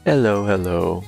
Hello, hello.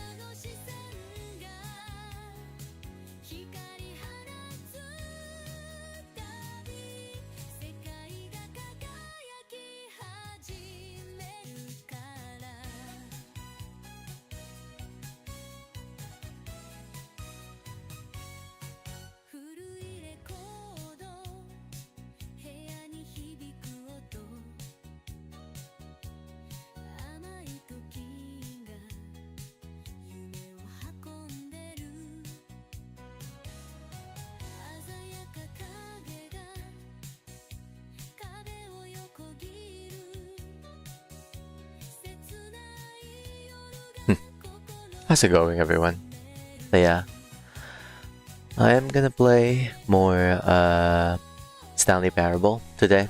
How's it going, everyone? So yeah, I am gonna play more Stanley Parable today.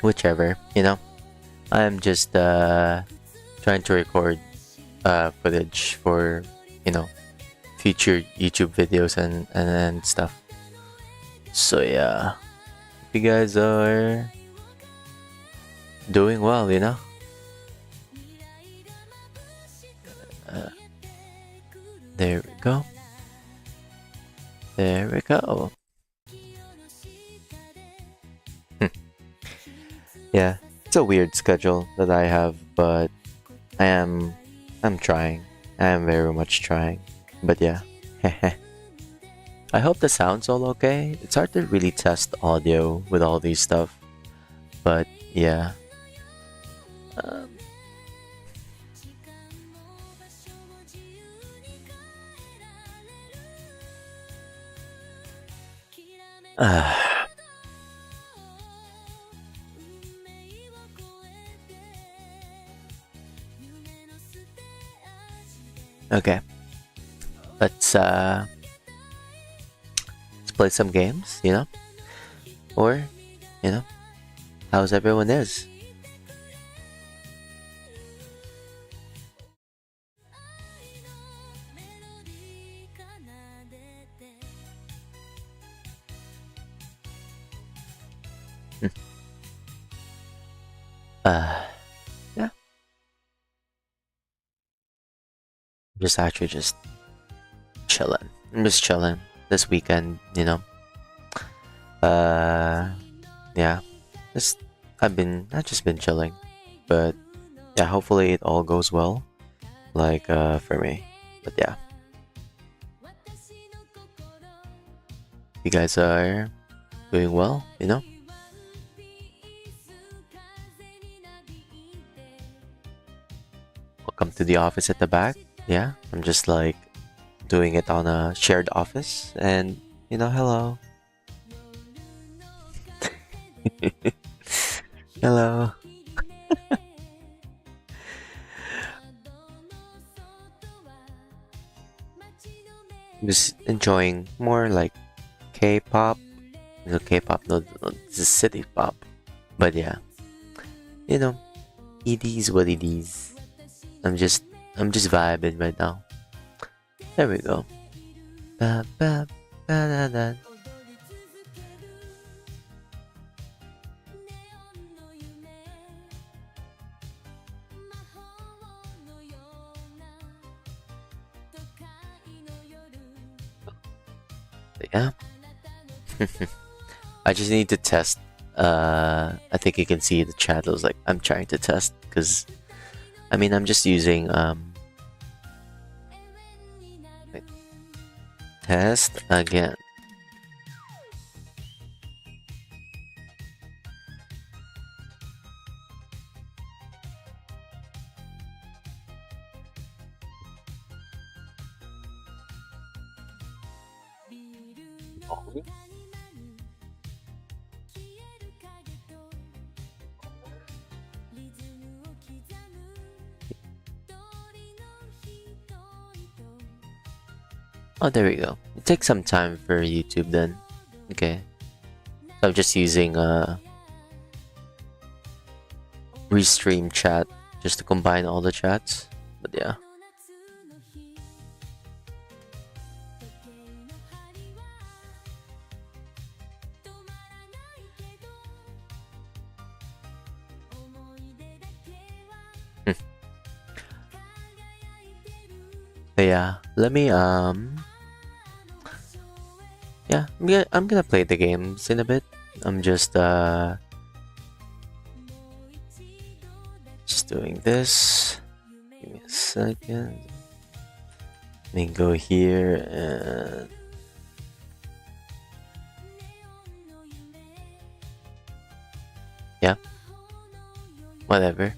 Whichever, I'm just trying to record footage for you know future YouTube videos and stuff. So yeah, if you guys are doing well, uh, there we go. There we go. Yeah, it's a weird schedule that I have, but I am I'm trying. I am very much trying. But yeah. I hope the sound's all okay. It's hard to really test audio with all these stuff. But yeah. Um, uh, okay. Let's uh let's play some games, Or, you know, how's everyone is? Hmm. Uh yeah. Just actually just chilling. I'm just chilling this weekend. Uh yeah. Just I've just been chilling. But yeah, hopefully it all goes well. Like for me. But yeah. You guys are doing well. Welcome to the office at the back. Yeah. I'm just like doing it on a shared office and hello. Hello. I'm just enjoying more like K-pop. No K-pop, no, this is city pop. But yeah, you know, it is what it is. I'm just I'm just vibing right now. There we go. Ba, ba, ba, da, da. But yeah. I just need to test. I think you can see the chat. I was like, I'm trying to test because I'm just using wait, test again. Oh, there we go. It takes some time for YouTube then. Okay. So I'm just using restream chat just to combine all the chats. But yeah. But yeah, let me yeah, I'm gonna play the games in a bit. I'm just doing this. Give me a second. Let me go here and yeah, whatever.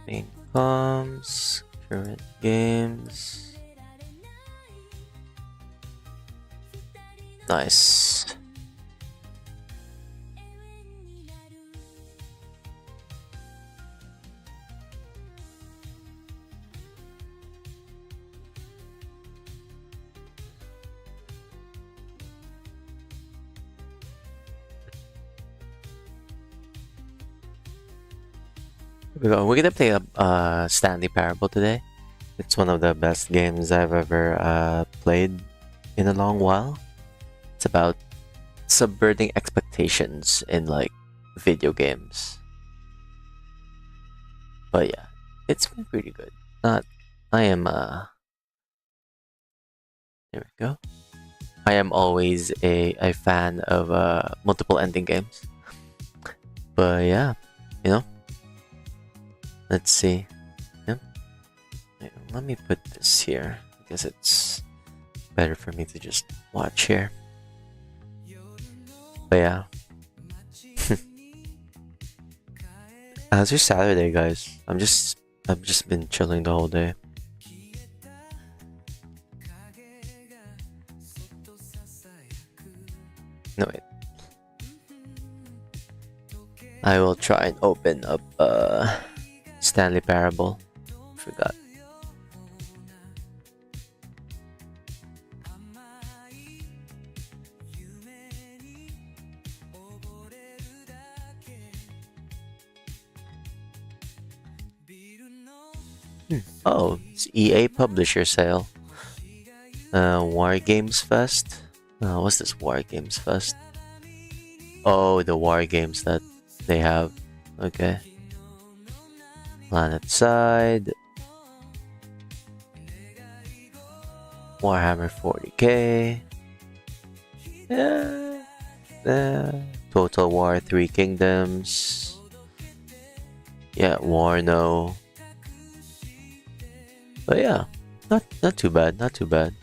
Main comms, current games. Nice. We're gonna play a Stanley Parable today. It's one of the best games I've ever played in a long while. It's about subverting expectations in like video games. But yeah, it's been pretty good. Not, I am there we go. I am always a fan of multiple ending games. But yeah, you know. Let's see. Yep. Wait, let me put this here because it's better for me to just watch here. But yeah. How's your Saturday, guys? I've just been chilling the whole day. No wait. I will try and open up Stanley Parable. Forgot. Oh, it's EA Publisher Sale. War Games Fest. What's this War Games Fest? Oh, the War Games that they have. Okay. Planet Side. Warhammer 40k. Yeah. Total War 3 Kingdoms. Yeah, War No. But yeah, not too bad, not too bad.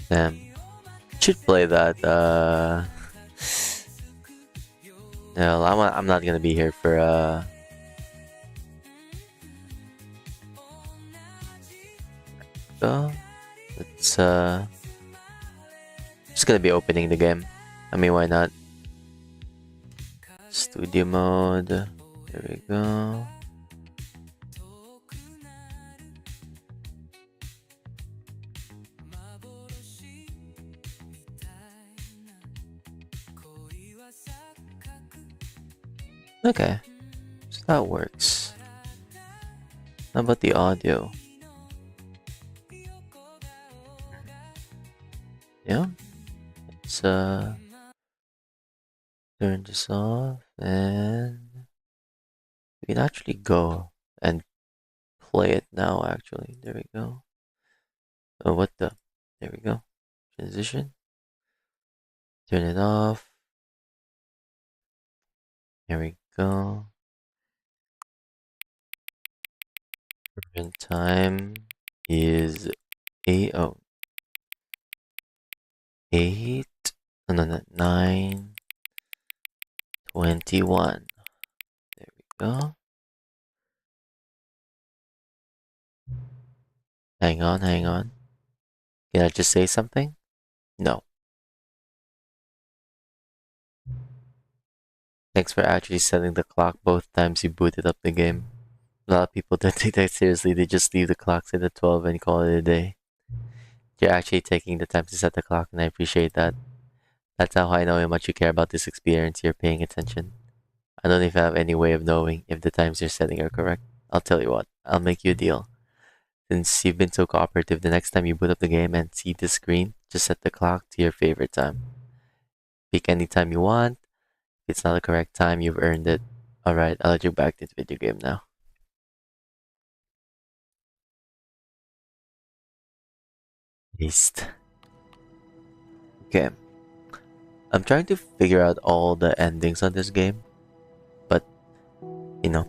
Damn. Should play that, no, I'm not gonna be here for, so, it's, just gonna be opening the game. I mean, why not? Studio mode. There we go. Okay, so that works. How about the audio? Yeah, let's turn this off and we can actually go and play it now. Actually, there we go. Oh, what the? There we go. Transition. Turn it off. Here we go. Current time is 8. Oh, 8. No, 9:21. There we go. Hang on. Can I just say something? No. Thanks for actually setting the clock both times you booted up the game. A lot of people don't take that seriously. They just leave the clock set at 12 and call it a day. You're actually taking the time to set the clock, and I appreciate that. That's how I know how much you care about this experience. You're paying attention. I don't even have any way of knowing if the times you're setting are correct. I'll tell you what, I'll make you a deal. Since you've been so cooperative, the next time you boot up the game and see this screen, Just set the clock to your favorite time. Pick any time you want. If it's not the correct time, you've earned it. Alright, I'll let you back to the video game now. Paste. Okay. I'm trying to figure out all the endings on this game, but you know,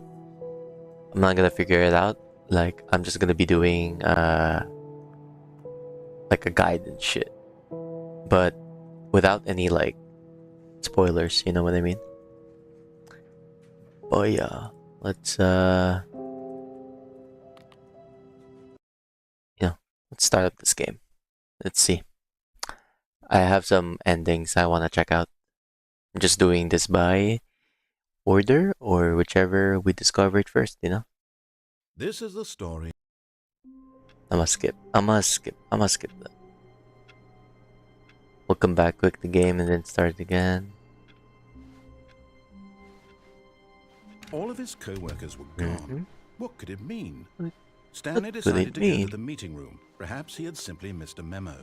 I'm not gonna figure it out. Like, I'm just gonna be doing like a guide and shit, but without any like spoilers. You know what I mean? Oh yeah, let's let's start up this game. Let's see. I have some endings I want to check out. I'm just doing this by order or whichever we discovered first, you know? This is the story. I must skip that. We'll come back, click the game, and then start it again. All of his co-workers were gone. What could it mean? What Stanley could decided it to go mean? to the meeting room. Perhaps he had simply missed a memo.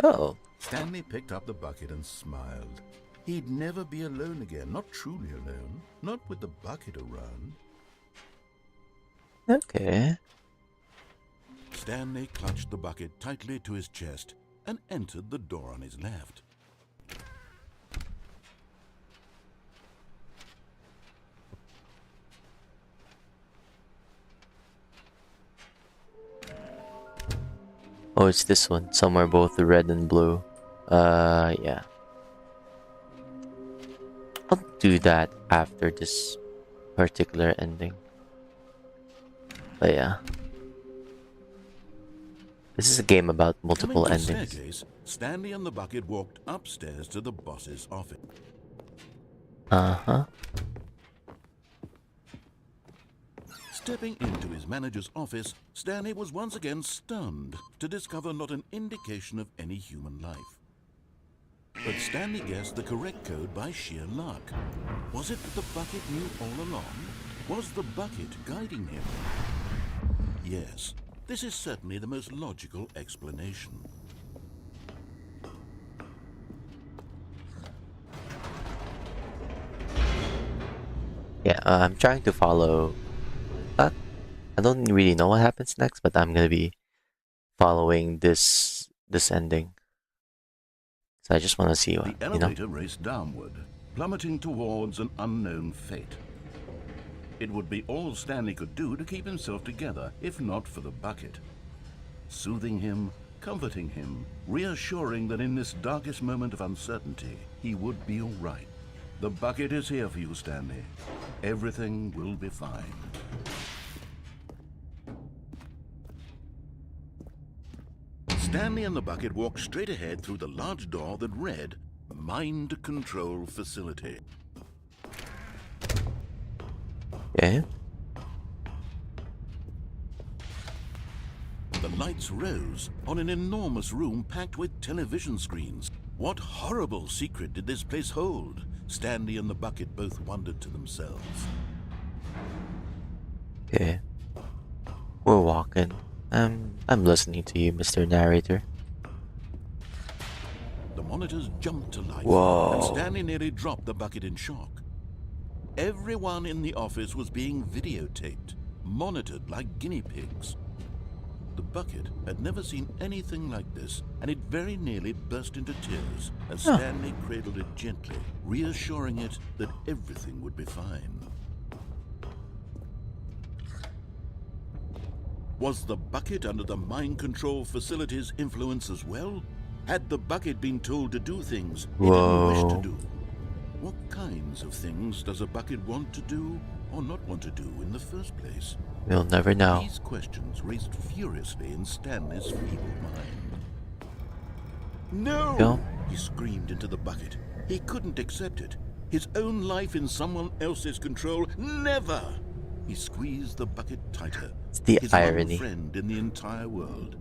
Oh, Stanley picked up the bucket and smiled. He'd never be alone again, not truly alone, not with the bucket around. okay. Stanley clutched the bucket tightly to his chest and entered the door on his left. Oh, it's this one. Somewhere both red and blue. Yeah. I'll do that after this particular ending. But yeah. This is a game about multiple Coming to the endings. staircase, Stanley and the bucket walked upstairs to the boss's office. Uh-huh. Stepping into his manager's office, Stanley was once again stunned to discover not an indication of any human life. But Stanley guessed the correct code by sheer luck. Was it that the bucket knew all along? Was the bucket guiding him? Yes, this is certainly the most logical explanation. Yeah, I'm trying to follow that. I don't really know what happens next, but I'm gonna be following this ending. So I just want to see The what, you know. elevator raced downward, plummeting towards an unknown fate. It would be all Stanley could do to keep himself together, if not for the bucket. Soothing him, comforting him, reassuring that in this darkest moment of uncertainty, he would be all right. The bucket is here for you, Stanley. Everything will be fine. Stanley and the bucket walked straight ahead through the large door that read, Mind Control Facility. Okay. The lights rose on an enormous room packed with television screens. What horrible secret did this place hold? Stanley and the bucket both wondered to themselves. Okay. We're walking. I'm listening to you, Mr. Narrator. The monitors jumped to life, Whoa. and Stanley nearly dropped the bucket in shock. Everyone in the office was being videotaped, monitored like guinea pigs. The bucket had never seen anything like this, and it very nearly burst into tears as Stanley cradled it gently, reassuring it that everything would be fine. Was the bucket under the mind control facility's influence as well? Had the bucket been told to do things it didn't wish to do? What kinds of things does a bucket want to do or not want to do in the first place? We'll never know. These questions raced furiously in Stanley's feeble mind. No! Go. He screamed into the bucket. He couldn't accept it. His own life in someone else's control? Never! He squeezed the bucket tighter. It's the His irony. one friend in the entire world.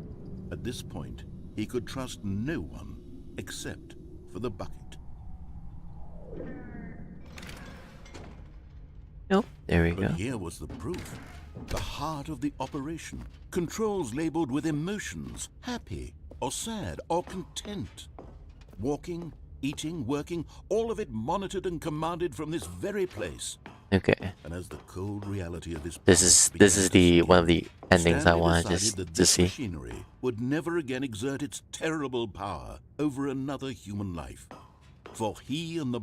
At this point, he could trust no one except for the bucket. Nope. There we But go. here was the proof. The heart of the operation. Controls labeled with emotions. Happy, or sad or content. Walking, eating, working, all of it monitored and commanded from this very place. Okay. And as the cold reality of his This past is began to the sink one in, of the endings I Stanley want decided just that to this see. machinery would never again exert its terrible power over another human life. For he and the...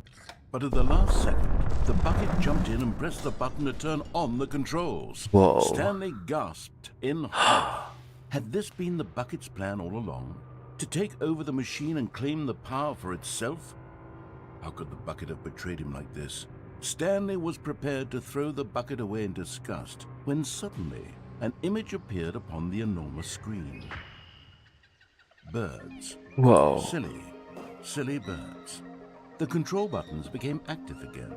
But at the last second, the bucket jumped in and pressed the button to turn on the controls. Whoa. Stanley gasped in horror. Had this been the bucket's plan all along? To take over the machine and claim the power for itself? How could the bucket have betrayed him like this? Stanley was prepared to throw the bucket away in disgust when suddenly an image appeared upon the enormous screen. Birds. Whoa. Silly birds. The control buttons became active again.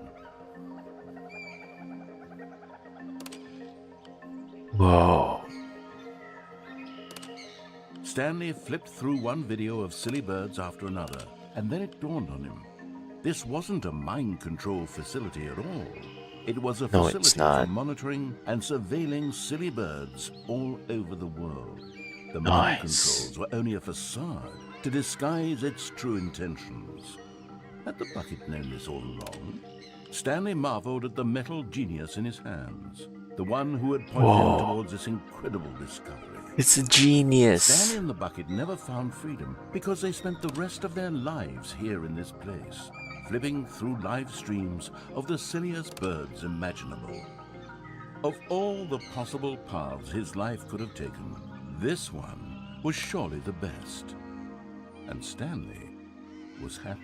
Whoa. Stanley flipped through one video of silly birds after another, and then it dawned on him. This wasn't a mind control facility at all. It was a facility for monitoring and surveilling silly birds all over the world. The mind controls were only a facade to disguise its true intentions. Had the bucket known this all along? Stanley marveled at the metal genius in his hands, the one who had pointed him towards this incredible discovery. It's a genius. Stanley and the bucket never found freedom because they spent the rest of their lives here in this place, flipping through live streams of the silliest birds imaginable. Of all the possible paths his life could have taken, this one was surely the best. And Stanley was happy.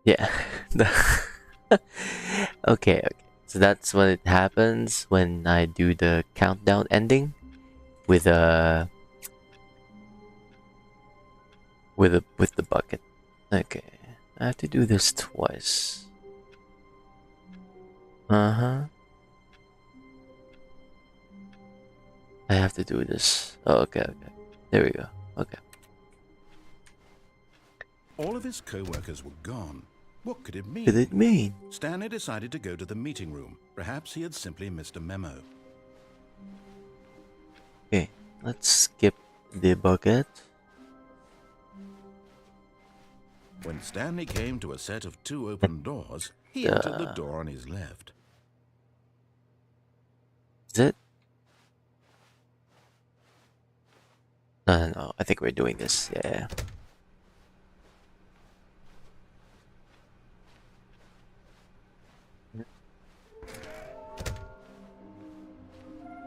Yeah. Okay. So that's when it happens when I do the countdown ending with the bucket. Okay. I have to do this twice. I have to do this. Oh, okay. There we go. Okay. All of his co-workers were gone. What could it mean? What did it mean? Stanley decided to go to the meeting room. Perhaps he had simply missed a memo. Okay, let's skip the bucket. When Stanley came to a set of 2 open doors, he entered the door on his left. Is it? No. I think we're doing this. Yeah.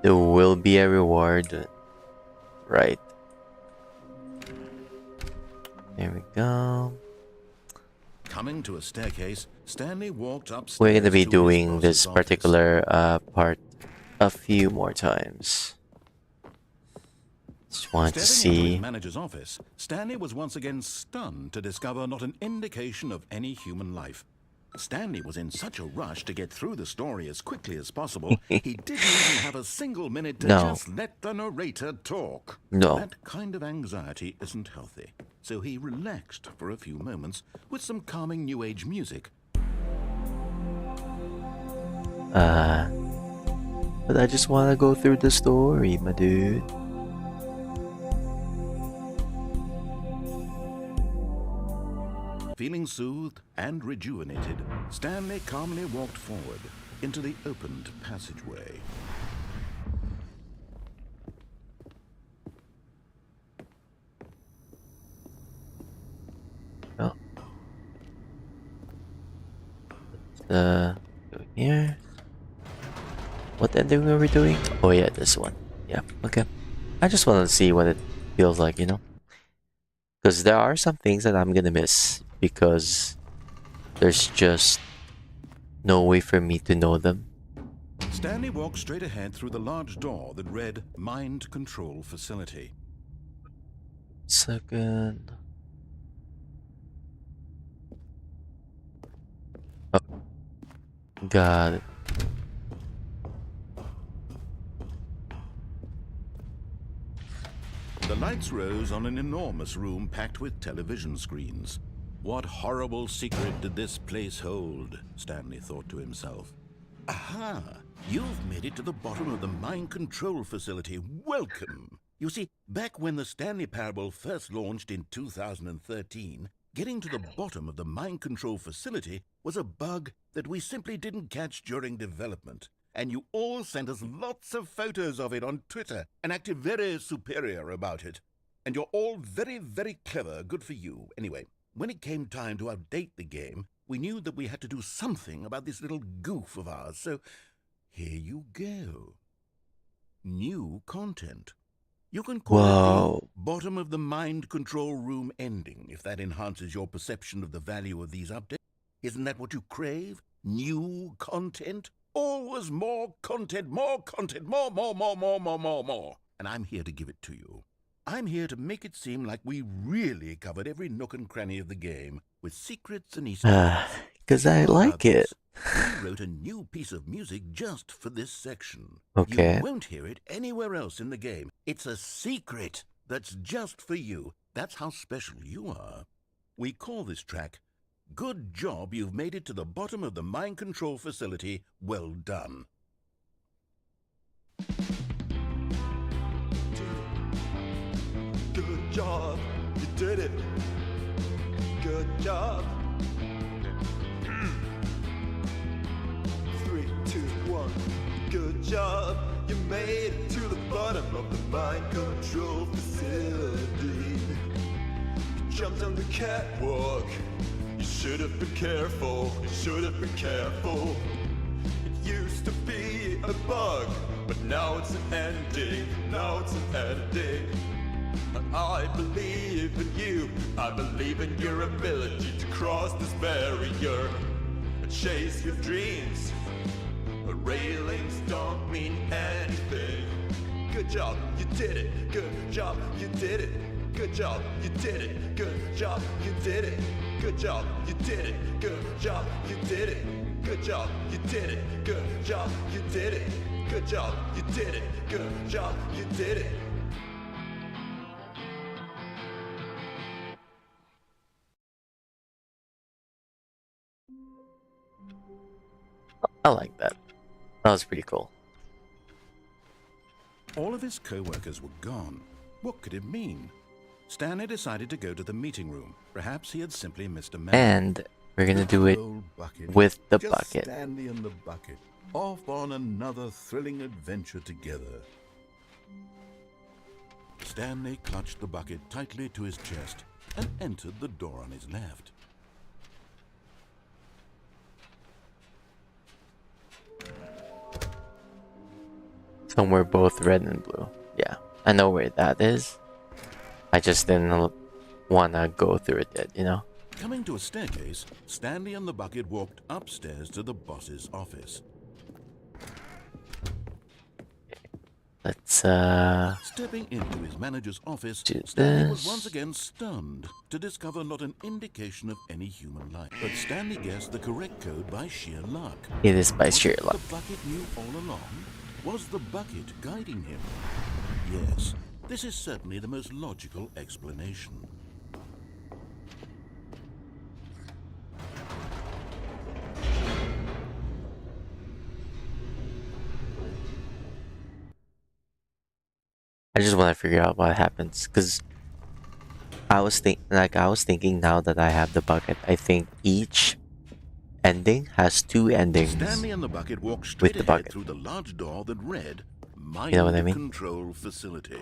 There will be a reward. Right. There we go. Coming to a staircase, Stanley walked upstairs. We're gonna be to his doing this boss's particular part a few more times. Just want to Stepping into see. his manager's office, Stanley was once again stunned to discover not an indication of any human life. Stanley was in such a rush to get through the story as quickly as possible, he didn't even have a single minute to just let the narrator talk. No. That kind of anxiety isn't healthy, so he relaxed for a few moments with some calming New Age music. But I just want to go through the story, my dude. Feeling soothed and rejuvenated, Stanley calmly walked forward into the opened passageway. Oh. Let's go here. What ending are we doing? Oh yeah, this one. Yeah, okay. I just want to see what it feels like, you know? Because there are some things that I'm gonna miss because there's just no way for me to know them. Stanley walked straight ahead through the large door that read Mind Control Facility. Second. Oh. Got it. The lights rose on an enormous room packed with television screens. What horrible secret did this place hold? Stanley thought to himself. Aha! You've made it to the bottom of the mind control facility. Welcome! You see, back when the Stanley Parable first launched in 2013, getting to the bottom of the mind control facility was a bug that we simply didn't catch during development. And you all sent us lots of photos of it on Twitter and acted very superior about it. And you're all very, very clever. Good for you. Anyway, when it came time to update the game, we knew that we had to do something about this little goof of ours, so here you go. New content. You can call it Whoa. the bottom of the mind control room ending, if that enhances your perception of the value of these updates. Isn't that what you crave? New content? Always more content, more, more. And I'm here to give it to you. I'm here to make it seem like we really covered every nook and cranny of the game, with secrets and Easter eggs. Because I like it. We wrote a new piece of music just for this section. Okay. You won't hear it anywhere else in the game. It's a secret that's just for you. That's how special you are. We call this track, Good Job You've Made It to the Bottom of the Mind Control Facility. Well done. Good job, you did it. Good job. 3, 2, 1. Good job, you made it to the bottom of the mind control facility. You jumped on the catwalk. You should have been careful. You should have been careful. It used to be a bug, but now it's an ending. Now it's an ending. I believe in you. I believe in your ability to cross this barrier and chase your dreams. But railings don't mean anything. Good job, you did it. Good job, you did it. Good job, you did it. Good job, you did it. Good job, you did it. Good job, you did it. Good job, you did it. Good job, you did it. Good job, you did it. Good job, you did it. I like that. That was pretty cool. All of his co-workers were gone. What could it mean? Stanley decided to go to the meeting room. Perhaps he had simply missed a memo. And we're gonna do it Old bucket. with the Just bucket. Stanley and the bucket, off on another thrilling adventure together. Stanley clutched the bucket tightly to his chest and entered the door on his left. Somewhere both red and blue. Yeah, I know where that is. I just didn't wanna go through it yet, you know? Coming to a staircase, Stanley and the bucket walked upstairs to the boss's office. Let's Stepping into his manager's office, do Stanley was this. once again stunned to discover not an indication of any human life. But Stanley guessed the correct code by sheer luck. It is by Was sheer it luck. The bucket knew all along? Was the bucket guiding him? Yes, this is certainly the most logical explanation. I just want to figure out what happens, cause I was thinking now that I have the bucket. I think each ending has two endings. Stanley and the bucket walked straight the ahead bucket. through the large door that read, Mind You know what I mean? Control Facility.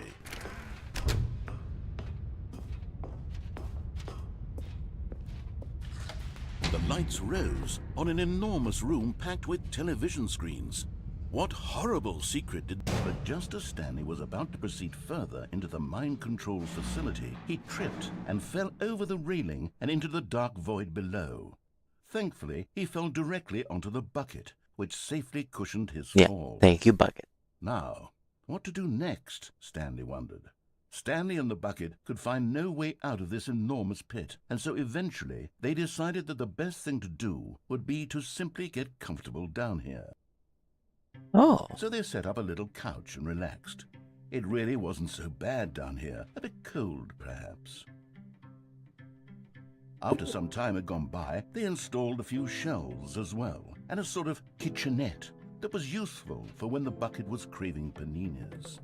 The lights rose on an enormous room packed with television screens. What horrible secret did... But just as Stanley was about to proceed further into the mind control facility, he tripped and fell over the railing and into the dark void below. Thankfully, he fell directly onto the bucket, which safely cushioned his Yeah, fall. thank you, bucket. Now, what to do next, Stanley wondered. Stanley and the bucket could find no way out of this enormous pit, and so eventually they decided that the best thing to do would be to simply get comfortable down here. Oh, So they set up a little couch and relaxed. It really wasn't so bad down here, a bit cold perhaps. After some time had gone by, they installed a few shelves as well, and a sort of kitchenette that was useful for when the bucket was craving paninis.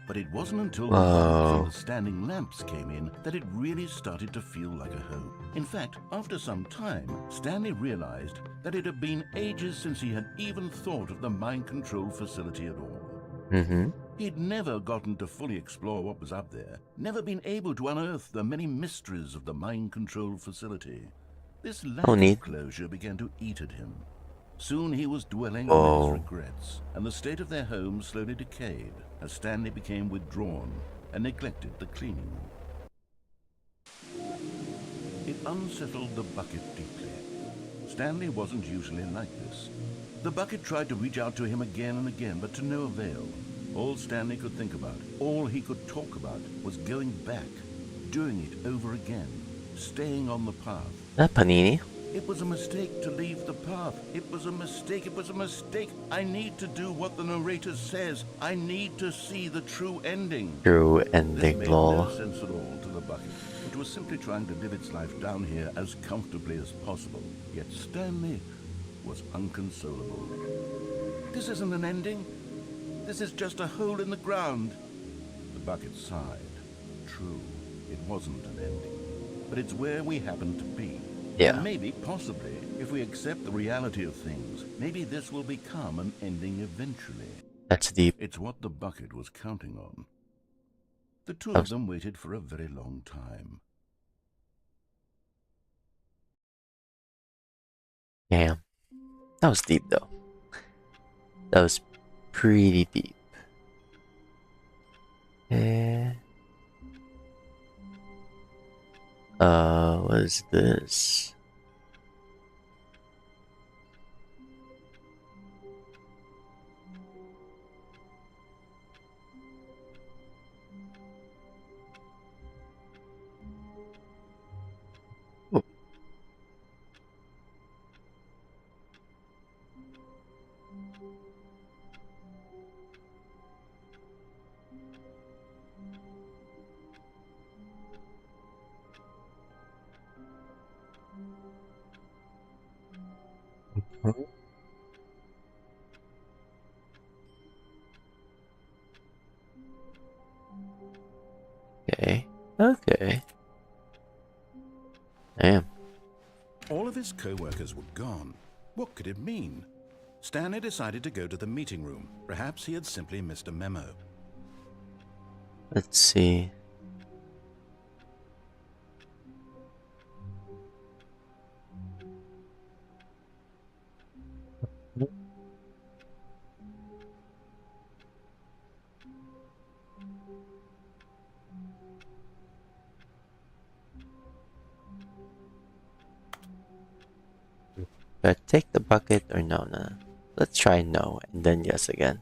But it wasn't until the bulbs and the standing lamps came in that it really started to feel like a home. In fact, after some time, Stanley realized that it had been ages since he had even thought of the mind control facility at all. He'd never gotten to fully explore what was up there, never been able to unearth the many mysteries of the mind control facility. This lack of closure began to eat at him. Soon he was dwelling on his regrets, and the state of their home slowly decayed as Stanley became withdrawn and neglected the cleaning. It unsettled the bucket deeply. Stanley wasn't usually like this. The bucket tried to reach out to him again and again, but to no avail. All Stanley could think about, all he could talk about, was going back, doing it over again, staying on the path. Panini? It was a mistake to leave the path. It was a mistake. It was a mistake. I need to do what the narrator says. I need to see the true ending. True This ending, made lol. no sense at all to the bucket, which was simply trying to live its life down here as comfortably as possible. Yet Stanley was unconsolable. This isn't an ending. This is just a hole in the ground. The bucket sighed. True, it wasn't an ending, but it's where we happen to be. Yeah. And maybe, possibly, if we accept the reality of things, maybe this will become an ending eventually. That's deep. It's what the bucket was counting on. The two of them waited for a very long time. Damn. That was deep though. That was pretty deep. What is this? Oh. Okay. Okay. Damn. All of his co-workers were gone. What could it mean? Stanley decided to go to the meeting room. Perhaps he had simply missed a memo. Let's see. Do I take the bucket or no? No. Let's try no and then yes again.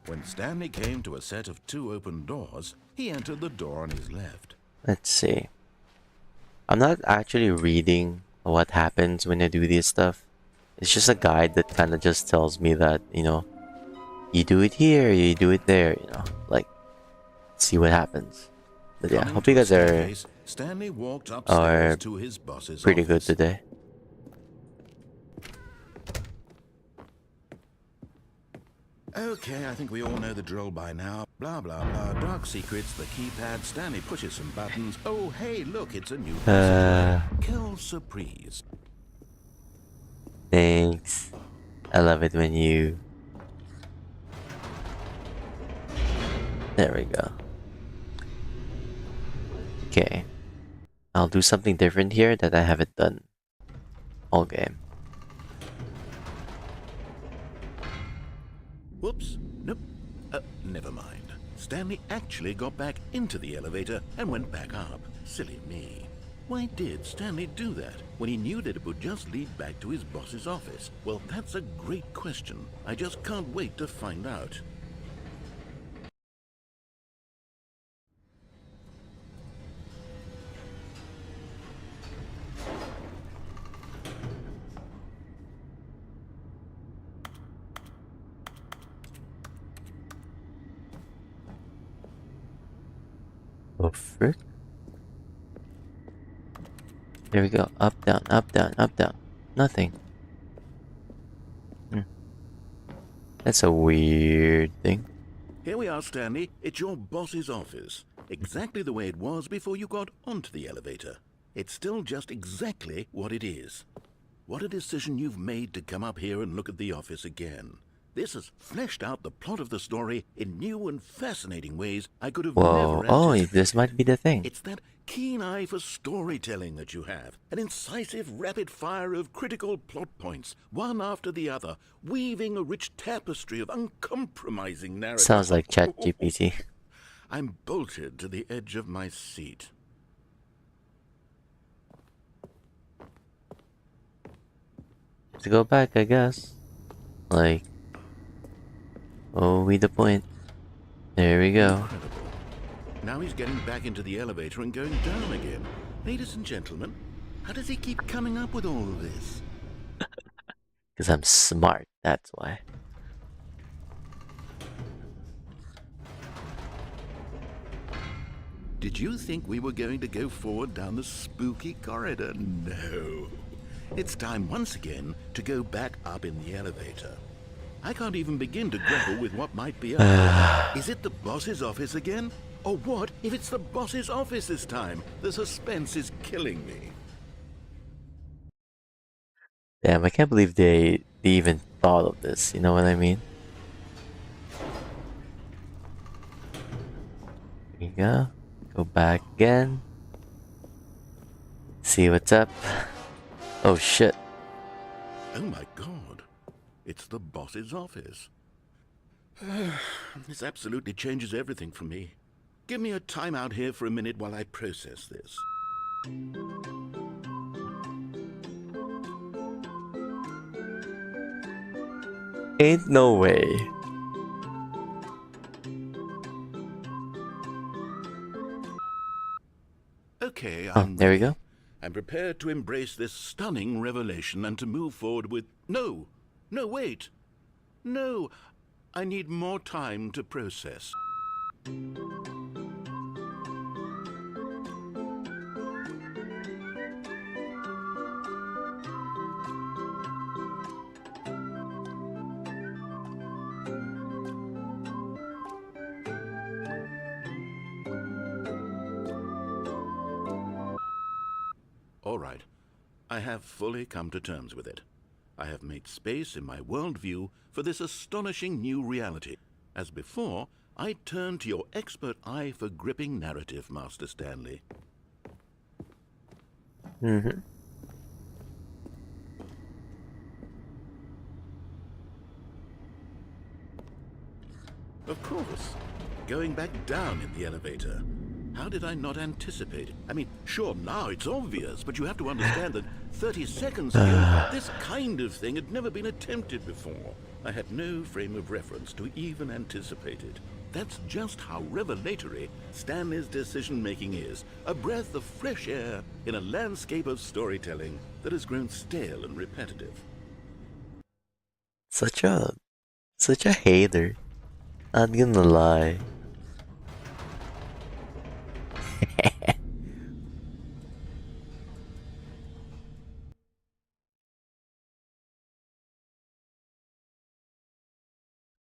When Stanley came to a set of 2 open doors, he entered the door on his left. Let's see. I'm not actually reading what happens when I do this stuff. It's just a guide that kind of just tells me that, you know, you do it here, you do it there, you know, like, see what happens. But yeah, hope you guys are Stanley walked upstairs to his boss's pretty good office. today. Okay, I think we all know the drill by now. Blah, blah, blah. Dark secrets, the keypad. Stanley pushes some buttons. Oh, hey, look, it's a new Kill surprise. Thanks. I love it when you... There we go. Okay. I'll do something different here that I haven't done all game. Whoops. Nope. Never mind. Stanley actually got back into the elevator and went back up. Silly me. Why did Stanley do that when he knew that it would just lead back to his boss's office? Well, that's a great question. I just can't wait to find out. Oh, frick. There we go. Up, down, up, down, up, down. Nothing. That's a weird thing. Here we are, Stanley. It's your boss's office. Exactly the way it was before you got onto the elevator. It's still just exactly what it is. What a decision you've made to come up here and look at the office again. This has fleshed out the plot of the story in new and fascinating ways I could have Whoa. never Oh, anticipated. this might be the thing. It's that keen eye for storytelling that you have, an incisive rapid fire of critical plot points, one after the other, weaving a rich tapestry of uncompromising narrative. Sounds like ChatGPT. I'm bolted to the edge of my seat. To go back, I guess. Like, oh, we the point. There we go. Incredible. Now he's getting back into the elevator and going down again. Ladies and gentlemen, how does he keep coming up with all of this? Because I'm smart, that's why. Did you think we were going to go forward down the spooky corridor? No. It's time once again to go back up in the elevator. I can't even begin to grapple with what might be up. Is it the boss's office again? Or what if it's the boss's office this time? The suspense is killing me. Damn, I can't believe they even thought of this, you know what I mean? There you go. Go back again. See what's up. Oh shit. Oh my god. It's the boss's office. This absolutely changes everything for me. Give me a time out here for a minute while I process this. Ain't no way. Okay, Oh, there we go. I'm prepared to embrace this stunning revelation and to move forward with... No, wait. No, I need more time to process. All right, I have fully come to terms with it. I have made space in my worldview for this astonishing new reality. As before, I turn to your expert eye for gripping narrative, Master Stanley. Mm-hmm. Of course, going back down in the elevator. How did I not anticipate it? I mean, sure, now it's obvious, but you have to understand that 30 seconds ago, this kind of thing had never been attempted before. I had no frame of reference to even anticipate it. That's just how revelatory Stanley's decision-making is. A breath of fresh air in a landscape of storytelling that has grown stale and repetitive. Such a hater. Not gonna lie.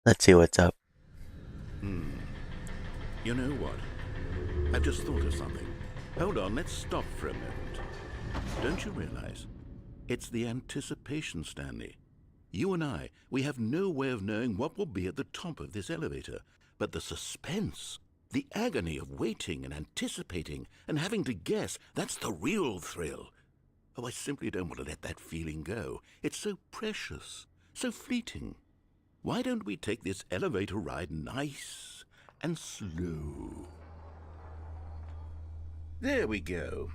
Let's see what's up. You know what? I've just thought of something. Hold on, let's stop for a moment. Don't you realize? It's the anticipation, Stanley. You and I, we have no way of knowing what will be at the top of this elevator. But the suspense, the agony of waiting and anticipating and having to guess, that's the real thrill. Oh, I simply don't want to let that feeling go. It's so precious, so fleeting. Why don't we take this elevator ride nice and slow? There we go.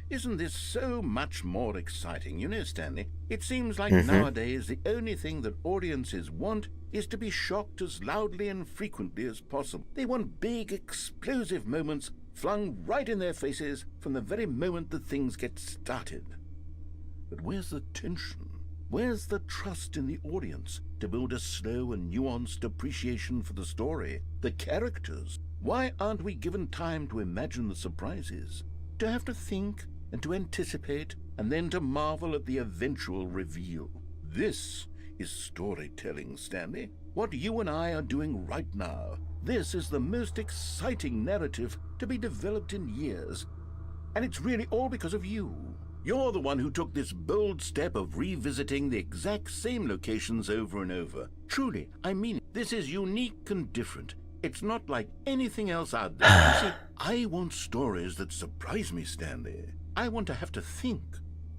Isn't this so much more exciting? You know, Stanley, it seems like nowadays the only thing that audiences want is to be shocked as loudly and frequently as possible. They want big, explosive moments flung right in their faces from the very moment that things get started. But where's the tension? Where's the trust in the audience to build a slow and nuanced appreciation for the story, the characters, Why aren't we given time to imagine the surprises? To have to think and to anticipate and then to marvel at the eventual reveal. This is storytelling, Stanley. What you and I are doing right now. This is the most exciting narrative to be developed in years. And it's really all because of you. You're the one who took this bold step of revisiting the exact same locations over and over. Truly, I mean it. This is unique and different. It's not like anything else out there. You see, I want stories that surprise me, Stanley. I want to have to think.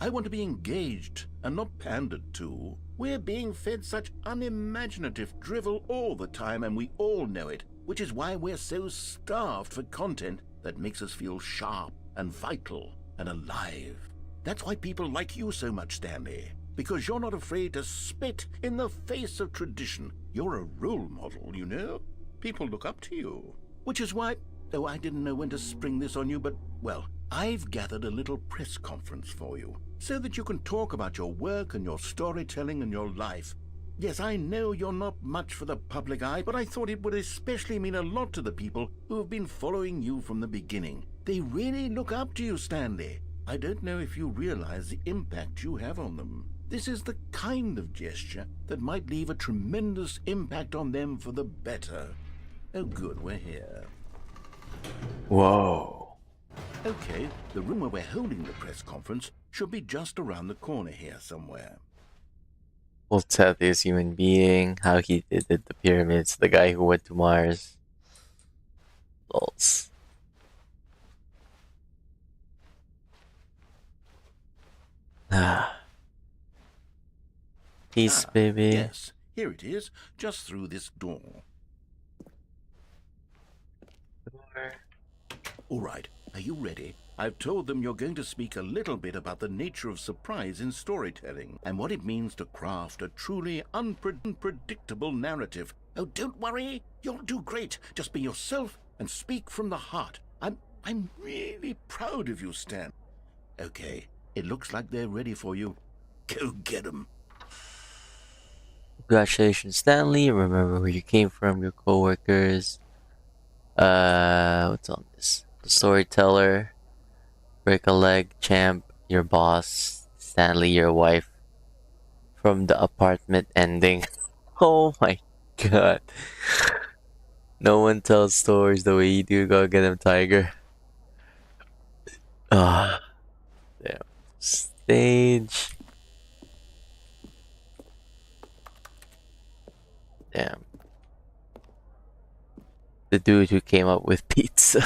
I want to be engaged and not pandered to. We're being fed such unimaginative drivel all the time, and we all know it, which is why we're so starved for content that makes us feel sharp and vital and alive. That's why people like you so much, Stanley, because you're not afraid to spit in the face of tradition. You're a role model, you know? People look up to you. Which is why, though I didn't know when to spring this on you, but, well, I've gathered a little press conference for you, so that you can talk about your work and your storytelling and your life. Yes, I know you're not much for the public eye, but I thought it would especially mean a lot to the people who have been following you from the beginning. They really look up to you, Stanley. I don't know if you realize the impact you have on them. This is the kind of gesture that might leave a tremendous impact on them for the better. Oh good, we're here. Whoa. Okay, the room where we're holding the press conference should be just around the corner here somewhere. We'll tell this human being how he did the pyramids, the guy who went to Mars. Lols. Peace, baby. Yes, here it is, just through this door. All right, are you ready? I've told them you're going to speak a little bit about the nature of surprise in storytelling and what it means to craft a truly unpredictable narrative. Oh, don't worry, you'll do great. Just be yourself and speak from the heart. I'm really proud of you, Stan. Okay, it looks like they're ready for you. Go get them. Congratulations, Stanley. Remember where you came from, your coworkers. What's on this? The storyteller, break a leg, champ, your boss, Stanley, your wife, from the apartment ending. Oh my god. No one tells stories the way you do. Go get him, Tiger. Ah, damn. Stage. Damn. The dude who came up with pizza.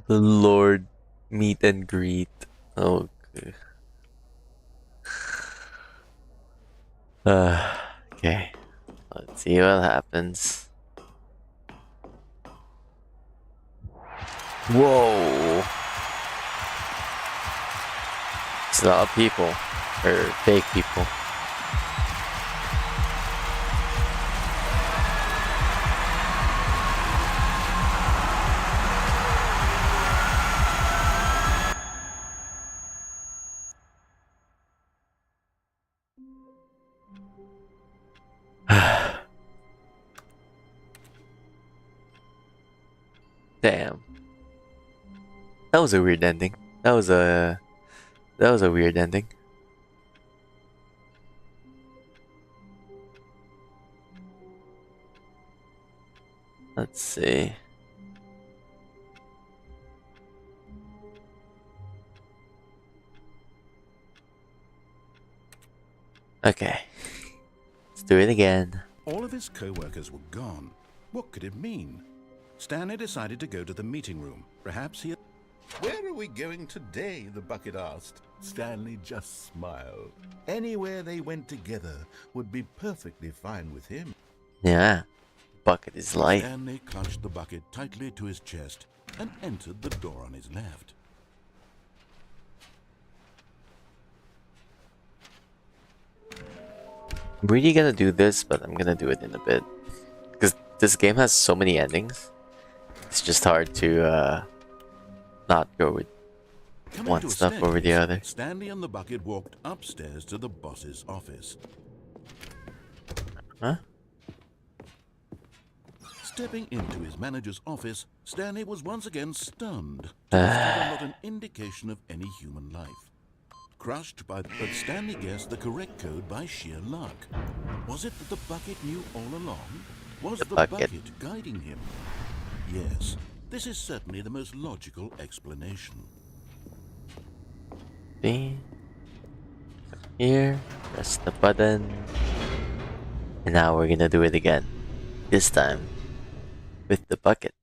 The Lord meet and greet. Okay. Okay. Let's see what happens. Whoa. It's a lot of people. Or fake people. Damn. That was a weird ending. That was a weird ending. Let's see. Okay. Let's do it again. All of his co-workers were gone. What could it mean? Stanley decided to go to the meeting room. Perhaps he... Where are we going today? The bucket asked. Stanley just smiled. Anywhere they went together would be perfectly fine with him. Yeah. Bucket is life. Stanley clutched the bucket tightly to his chest and entered the door on his left. I'm really gonna do this, but I'm gonna do it in a bit. Because this game has so many endings. It's just hard to not go with one stuff over the other. Stanley and the bucket walked upstairs to the boss's office. Huh? Stepping into his manager's office, Stanley was once again stunned to discover not an indication of any human life. Crushed by... But Stanley guessed the correct code by sheer luck. Was it that the bucket knew all along? Was the bucket guiding him? Yes, this is certainly the most logical explanation. See? Here, press the button. And now we're gonna do it again. This time, with the bucket.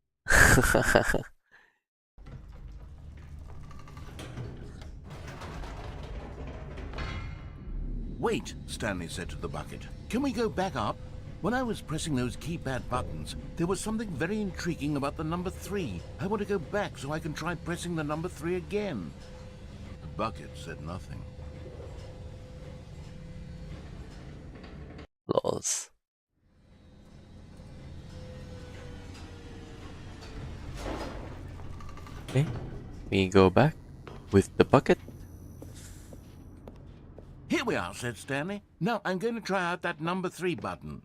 Wait, Stanley said to the bucket. Can we go back up? When I was pressing those keypad buttons, there was something very intriguing about the number 3. I want to go back so I can try pressing the number 3 again. The bucket said nothing. Lols. Okay, we go back with the bucket. Here we are, said Stanley. Now I'm going to try out that number 3 button.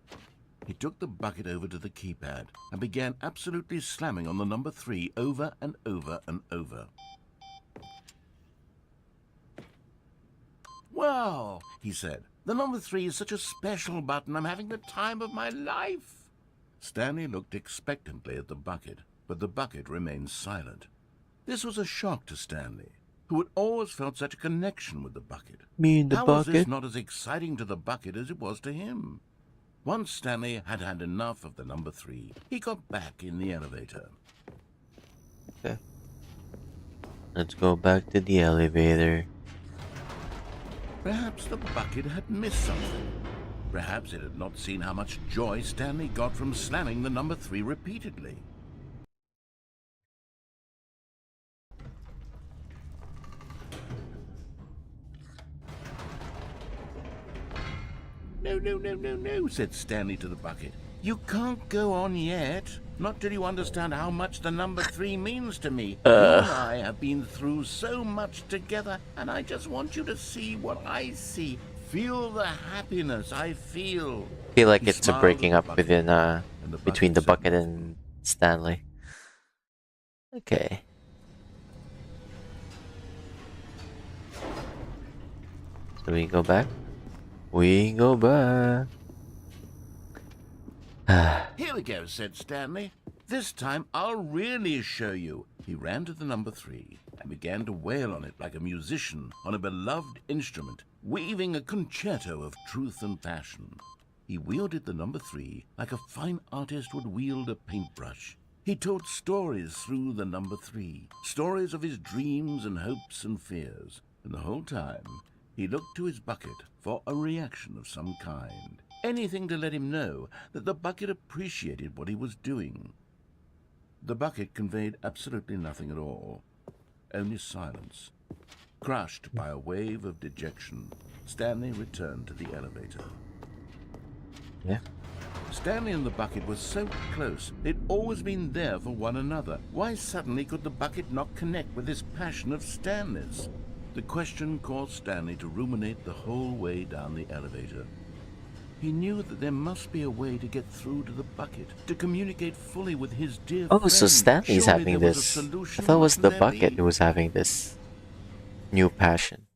He took the bucket over to the keypad and began absolutely slamming on the number 3 over and over and over. Well, he said, the number 3 is such a special button. I'm having the time of my life. Stanley looked expectantly at the bucket, but the bucket remained silent. This was a shock to Stanley, who had always felt such a connection with the bucket. Me and the How bucket? was this not as exciting to the bucket as it was to him? Once Stanley had had enough of the number 3, he got back in the elevator. Okay. Let's go back to the elevator. Perhaps the bucket had missed something. Perhaps it had not seen how much joy Stanley got from slamming the number 3 repeatedly. No, said Stanley to the bucket. You can't go on yet. Not till you understand how much the number 3 means to me. You and I have been through so much together, and I just want you to see what I see. Feel the happiness I feel. Feel like He it's a smiled breaking at up the bucket, within and the between the said bucket nothing. and Stanley. Okay. So we go back. We go back. Here we go, said Stanley. This time I'll really show you. He ran to the number 3 and began to wail on it like a musician on a beloved instrument, weaving a concerto of truth and passion. He wielded the number 3 like a fine artist would wield a paintbrush. He told stories through the number 3, stories of his dreams and hopes and fears, and the whole time he looked to his bucket for a reaction of some kind. Anything to let him know that the bucket appreciated what he was doing. The bucket conveyed absolutely nothing at all, only silence. Crushed by a wave of dejection, Stanley returned to the elevator. Yeah. Stanley and the bucket were so close. They'd always been there for one another. Why suddenly could the bucket not connect with this passion of Stanley's? The question caused Stanley to ruminate the whole way down the elevator. He knew that there must be a way to get through to the bucket, to communicate fully with his dear Oh, friend. so Stanley's Surely having there was a this. solution, I thought it was the mustn't there bucket be? who was having this new passion.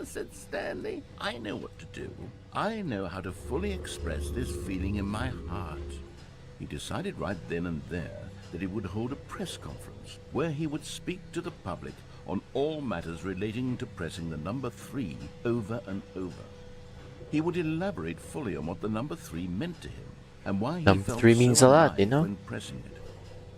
Said Stanley. I know what to do. I know how to fully express this feeling in my heart. He decided right then and there that he would hold a press conference where he would speak to the public on all matters relating to pressing the number 3 over and over. He would elaborate fully on what the number 3 meant to him and why he Number felt 3 so means a lot, alive you know? when pressing it.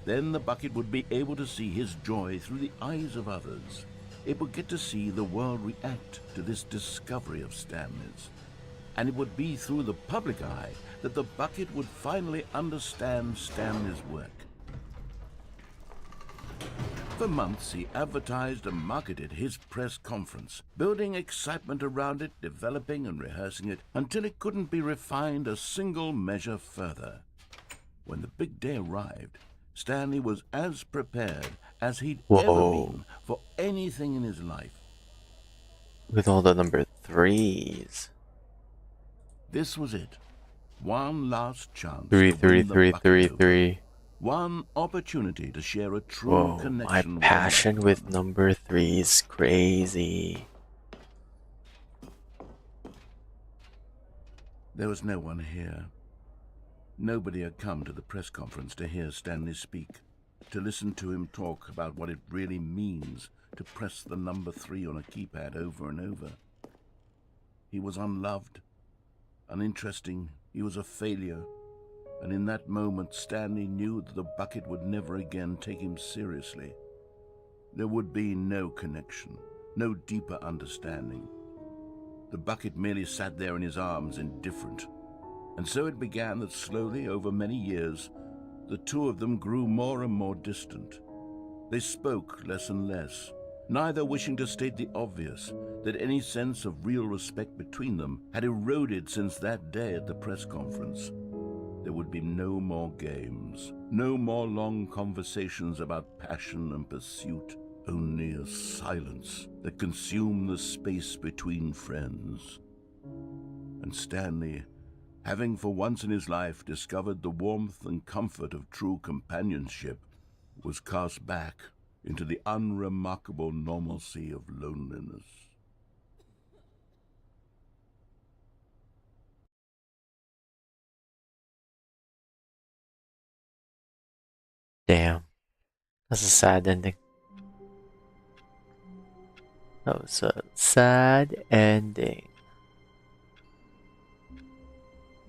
Then the bucket would be able to see his joy through the eyes of others. It would get to see the world react to this discovery of Stanley's. And it would be through the public eye that the bucket would finally understand Stanley's work. For months, he advertised and marketed his press conference, building excitement around it, developing and rehearsing it, until it couldn't be refined a single measure further. When the big day arrived, Stanley was as prepared as he'd ever Whoa. been for anything in his life. With all the number 3s. This was it. One last chance Three, to three, win the three, bucket three, over. 3. One opportunity to share a true Whoa, connection my with a passion loved with one. number 3 is crazy. There was no one here. Nobody had come to the press conference to hear Stanley speak, to listen to him talk about what it really means to press the number 3 on a keypad over and over. He was unloved, uninteresting, he was a failure, and in that moment Stanley knew that the bucket would never again take him seriously. There would be no connection, no deeper understanding. The bucket merely sat there in his arms, indifferent. And so it began that slowly, over many years, the two of them grew more and more distant. They spoke less and less, neither wishing to state the obvious, that any sense of real respect between them had eroded since that day at the press conference. There would be no more games, no more long conversations about passion and pursuit, only a silence that consumed the space between friends. And Stanley, having for once in his life discovered the warmth and comfort of true companionship, was cast back into the unremarkable normalcy of loneliness. Damn. That's a sad ending. That was a sad ending.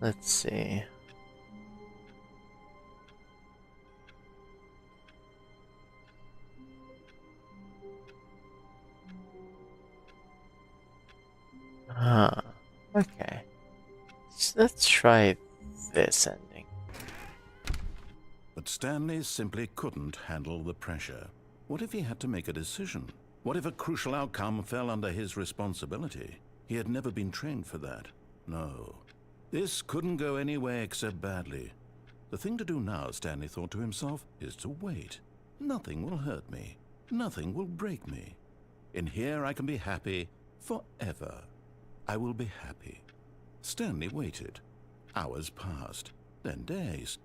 Let's see. Huh. Okay. Let's try this ending. But Stanley simply couldn't handle the pressure. What if he had to make a decision? What if a crucial outcome fell under his responsibility? He had never been trained for that. No. This couldn't go any way except badly. The thing to do now, Stanley thought to himself, is to wait. Nothing will hurt me. Nothing will break me. In here I can be happy forever. I will be happy. Stanley waited. Hours passed, then days.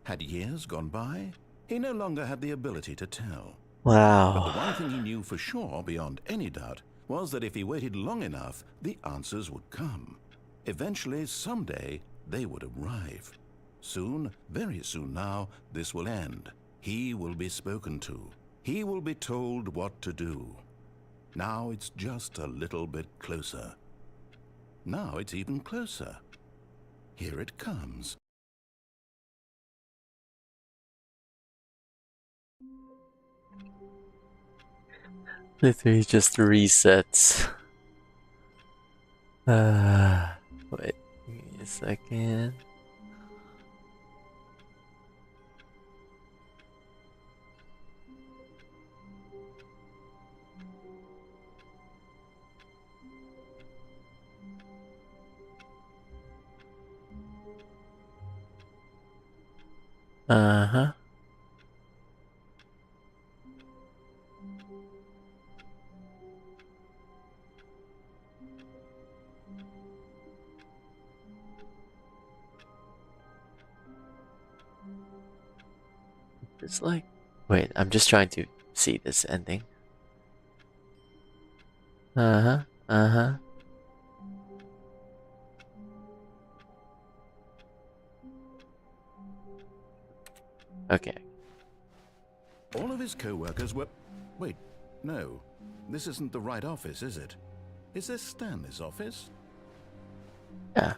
Had years gone by? He no longer had the ability to tell. But the Wow. one thing he knew for sure, beyond any doubt, was that if he waited long enough, the answers would come. Eventually, someday, they would arrive. Soon, very soon now, this will end. He will be spoken to. He will be told what to do. Now it's just a little bit closer. Now it's even closer. Here it comes. Literally just resets. Wait, give me a second. Uh-huh. It's like, wait, I'm just trying to see this ending. Uh-huh. Uh-huh. Okay. All of his co-workers were... Wait, no. This isn't the right office, is it? Is this Stanley's office? Yeah.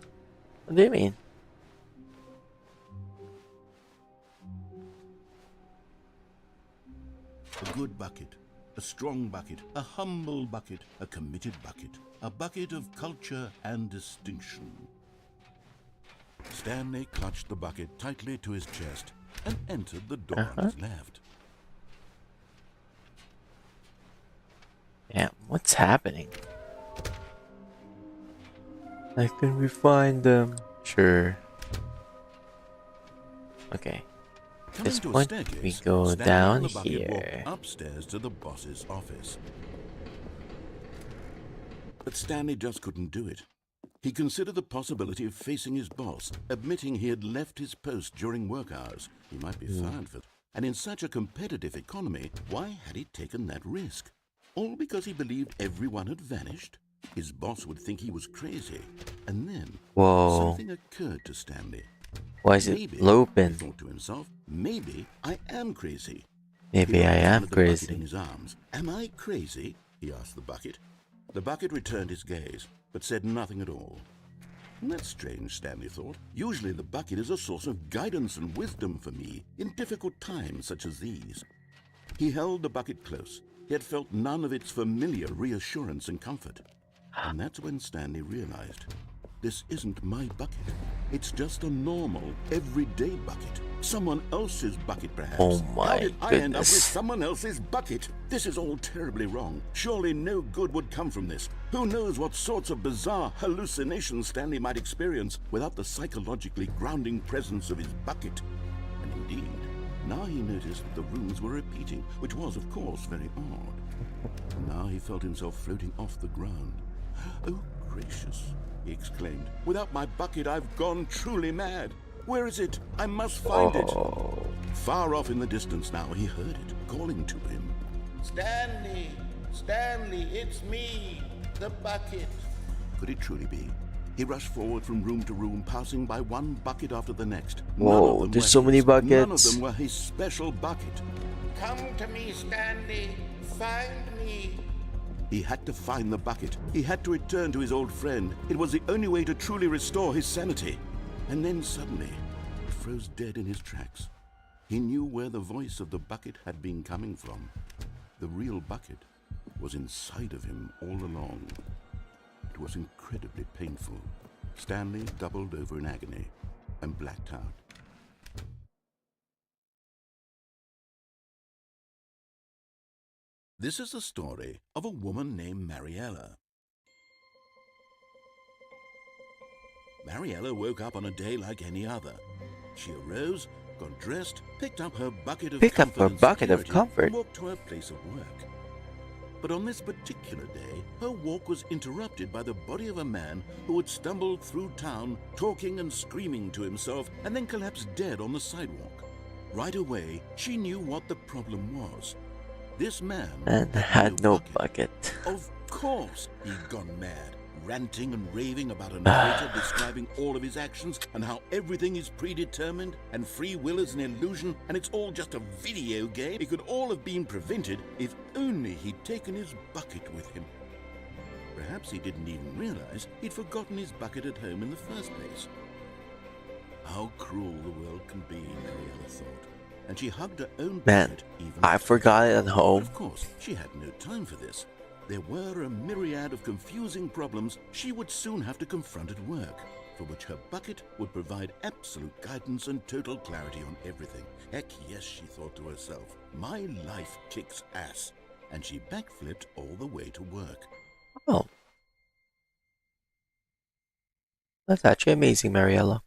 What do you mean? A good bucket, a strong bucket, a humble bucket, a committed bucket, a bucket of culture and distinction. Stanley clutched the bucket tightly to his chest and entered the door on his left. Damn, what's happening? Like, can we find them? Sure. Okay. Coming This to a point, we staircase, go Stanley down and the bucket here. walked upstairs to the boss's office. But Stanley just couldn't do it. He considered the possibility of facing his boss, admitting he had left his post during work hours. He might be fired for it. And in such a competitive economy, why had he taken that risk? All because he believed everyone had vanished? His boss would think he was crazy. And then Whoa. something occurred to Stanley. Why is it Maybe, he looping? thought to himself, maybe I am crazy. Maybe He I almost am wanted the bucket in crazy. his arms. Am I crazy? He asked the bucket. The bucket returned his gaze, but said nothing at all. That's strange, Stanley thought. Usually the bucket is a source of guidance and wisdom for me in difficult times such as these. He held the bucket close, yet felt none of its familiar reassurance and comfort. And that's when Stanley realized, this isn't my bucket. It's just a normal, everyday bucket. Someone else's bucket, perhaps. Oh my How did I end up with goodness. someone else's bucket? This is all terribly wrong. Surely no good would come from this. Who knows what sorts of bizarre hallucinations Stanley might experience without the psychologically grounding presence of his bucket. And indeed, now he noticed that the rooms were repeating, which was, of course, very odd. Now he felt himself floating off the ground. Oh, gracious, he exclaimed. Without my bucket, I've gone truly mad. Where is it? I must find it. Far off in the distance now, he heard it, calling to him. Stanley! Stanley, it's me, the bucket. Could it truly be? He rushed forward from room to room, passing by one bucket after the next. Whoa, None of them there's were so many his. None of buckets. them were his special bucket. Come to me, Stanley. Find me. He had to find the bucket. He had to return to his old friend. It was the only way to truly restore his sanity. And then suddenly, he froze dead in his tracks. He knew where the voice of the bucket had been coming from. The real bucket was inside of him all along. It was incredibly painful. Stanley doubled over in agony and blacked out. This is the story of a woman named Mariella. Mariella woke up on a day like any other. She arose, got dressed, picked up her bucket of comfort and walked to her place of work. But on this particular day, her walk was interrupted by the body of a man who had stumbled through town, talking and screaming to himself, and then collapsed dead on the sidewalk. Right away, she knew what the problem was. This man And had no bucket. Of course, he'd gone mad, ranting and raving about a narrator describing all of his actions and how everything is predetermined and free will is an illusion and it's all just a video game. It could all have been prevented if only he'd taken his bucket with him. Perhaps he didn't even realize he'd forgotten his bucket at home in the first place. How cruel the world can be, Mariella thought. And she hugged her own Man, bucket even I forgot it at But home. of course, she had no time for this. There were a myriad of confusing problems she would soon have to confront at work, for which her bucket would provide absolute guidance and total clarity on everything. Heck yes, she thought to herself, my life kicks ass. And she backflipped all the way to work. Oh. That's actually amazing, Mariella.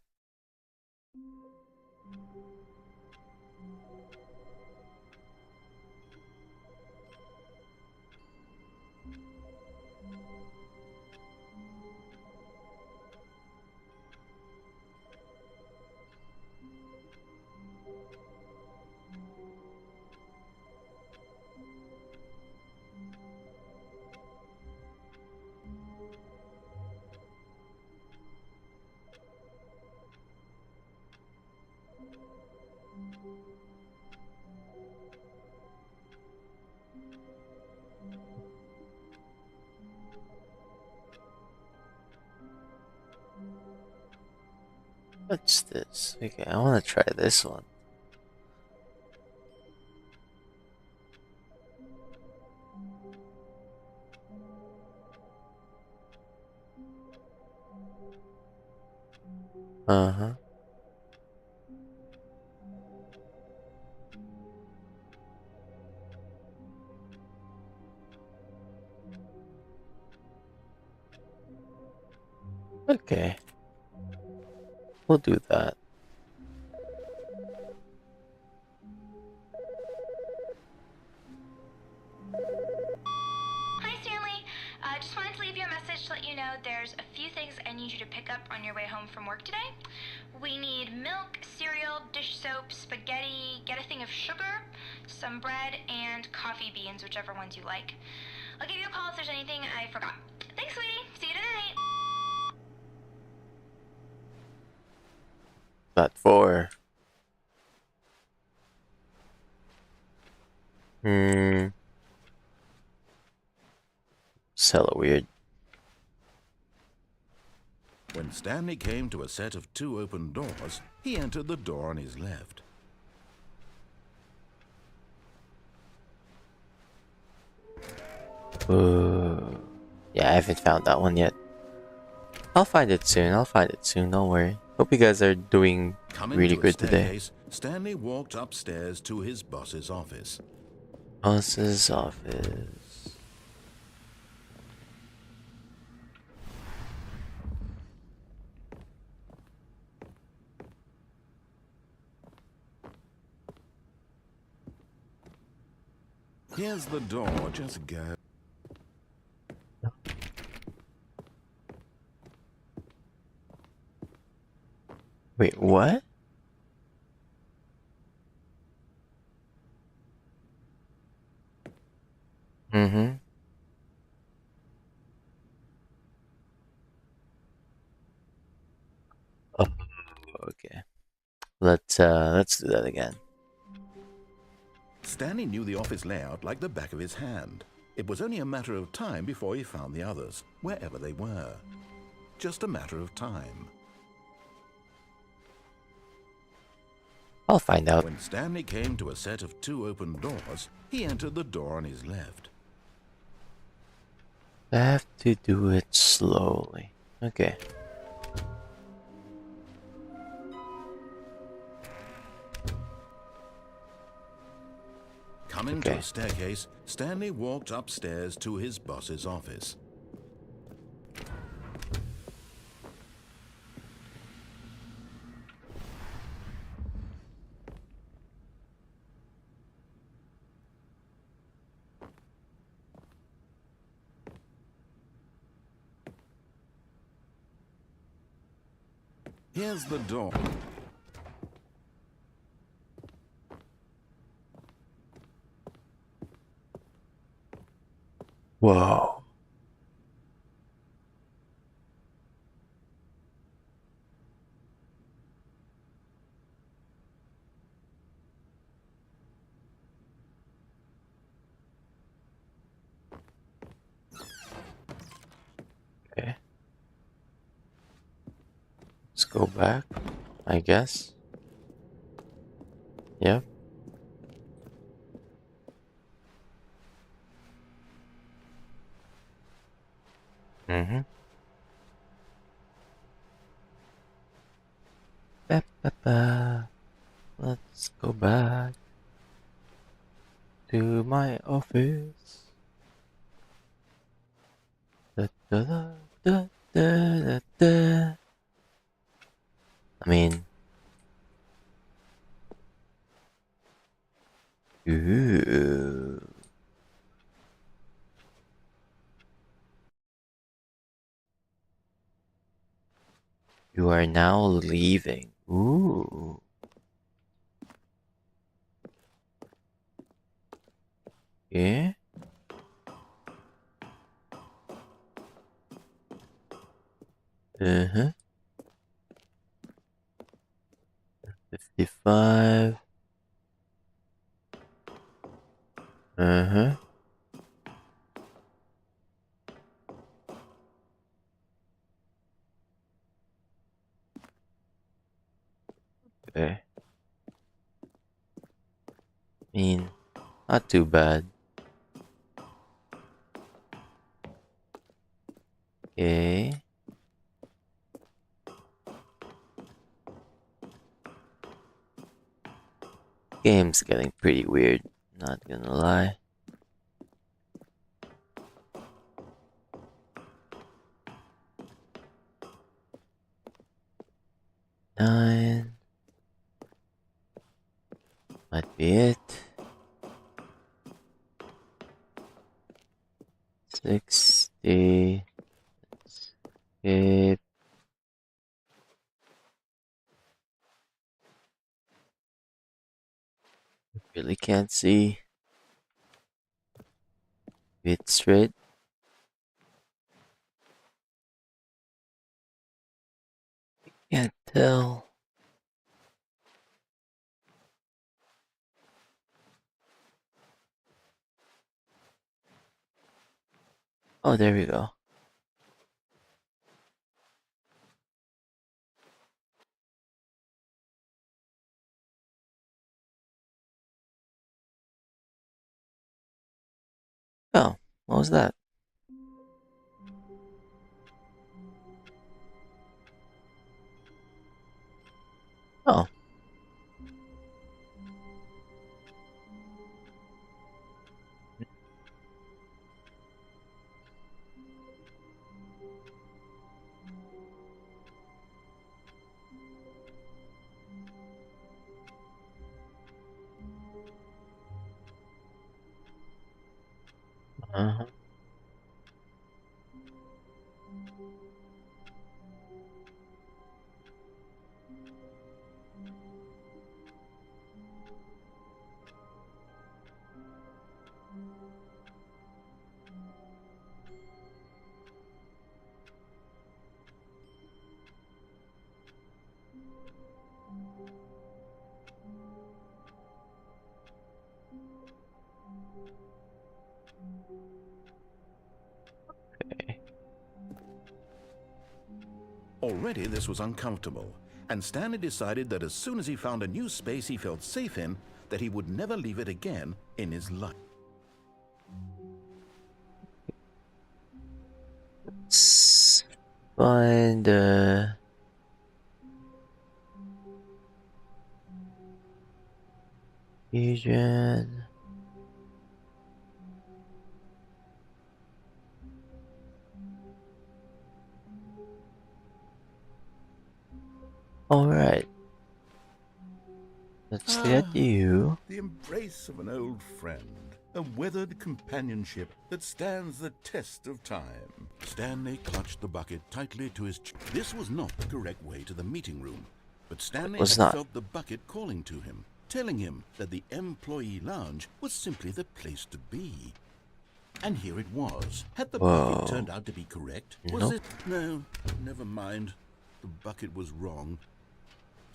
What's this? Okay, I want to try this one. Uh-huh. Okay. We'll do that. just wanted to leave you a message to let you know there's a few things I need you to pick up on your way home from work today. We need milk, cereal, dish soap, spaghetti, get a thing of sugar, some bread, and coffee beans, whichever ones you like. I'll give you a call if there's anything I forgot. Thanks, sweetie. See you tonight. Not 4. It's hella weird. When Stanley came to a set of 2 open doors, he entered the door on his left. Yeah, I haven't found that one yet. I'll find it soon. Don't worry. Hope you guys are doing Coming really to a good today. staircase, Stanley walked upstairs to his boss's office. Boss's office. Here's the door, just go. Wait, what? Mm-hmm. Oh, okay. Let's do that again. Stanley knew the office layout like the back of his hand. It was only a matter of time before he found the others, wherever they were. Just a matter of time. I'll find out. When Stanley came to a set of 2 open doors, he entered the door on his left. I have to do it slowly. Okay. Coming to a staircase, Stanley walked upstairs to his boss's office. Here's the door. Whoa. Okay. Let's go back, I guess. Yep. Mm-hmm. Let's go back to my office. Da, da, da, da, da, da. I mean, ooh. You are now leaving. Ooh. Yeah. Uh-huh. 55. Uh-huh. Okay. I mean, not too bad. Okay. Game's getting pretty weird, not gonna lie. Nine. Might be it. 60. see. It really can't see. Bit straight. Can't tell. Oh, there we go. Oh, what was that? Oh. Uh-huh. Okay. Already this was uncomfortable, and Stanley decided that as soon as he found a new space he felt safe in, that he would never leave it again in his life. Let's find Fusion. Alright. Let's get you. The embrace of an old friend, a weathered companionship that stands the test of time. Stanley clutched the bucket tightly to his chest. This was not the correct way to the meeting room, but Stanley had felt the bucket calling to him, telling him that the employee lounge was simply the place to be. And here it was. Had the bucket turned out to be correct? Was it? No, never mind. The bucket was wrong.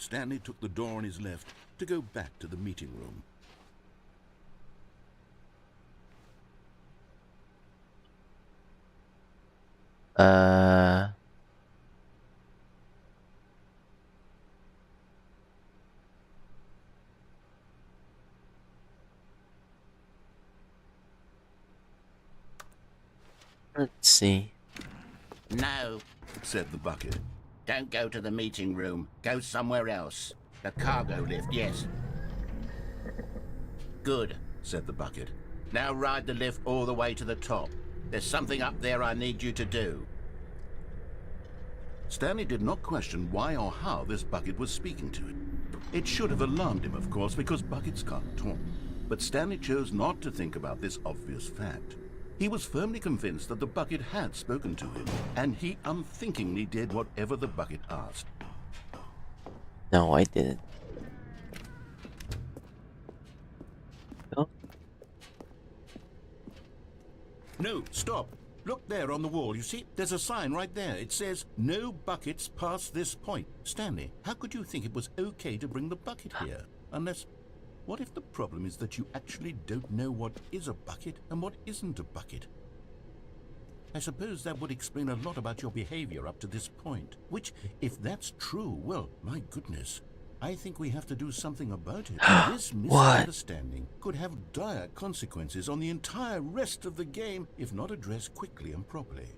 Stanley took the door on his left to go back to the meeting room. Let's see. No, said the bucket. don't go to the meeting room. Go somewhere else. The cargo lift, yes. Good, said the bucket. now ride the lift all the way to the top. There's something up there I need you to do. Stanley did not question why or how this bucket was speaking to it. It should have alarmed him, of course, because buckets can't talk. But Stanley chose not to think about this obvious fact. He was firmly convinced that the bucket had spoken to him, and he unthinkingly did whatever the bucket asked. No, I didn't. No? No, stop. Look there on the wall, you see? There's a sign right there. It says, no buckets past this point. Stanley, how could you think it was okay to bring the bucket here? Unless, what if the problem is that you actually don't know what is a bucket and what isn't a bucket? I suppose that would explain a lot about your behavior up to this point. Which, if that's true, well, my goodness, I think we have to do something about it. This misunderstanding could have dire consequences on the entire rest of the game if not addressed quickly and properly.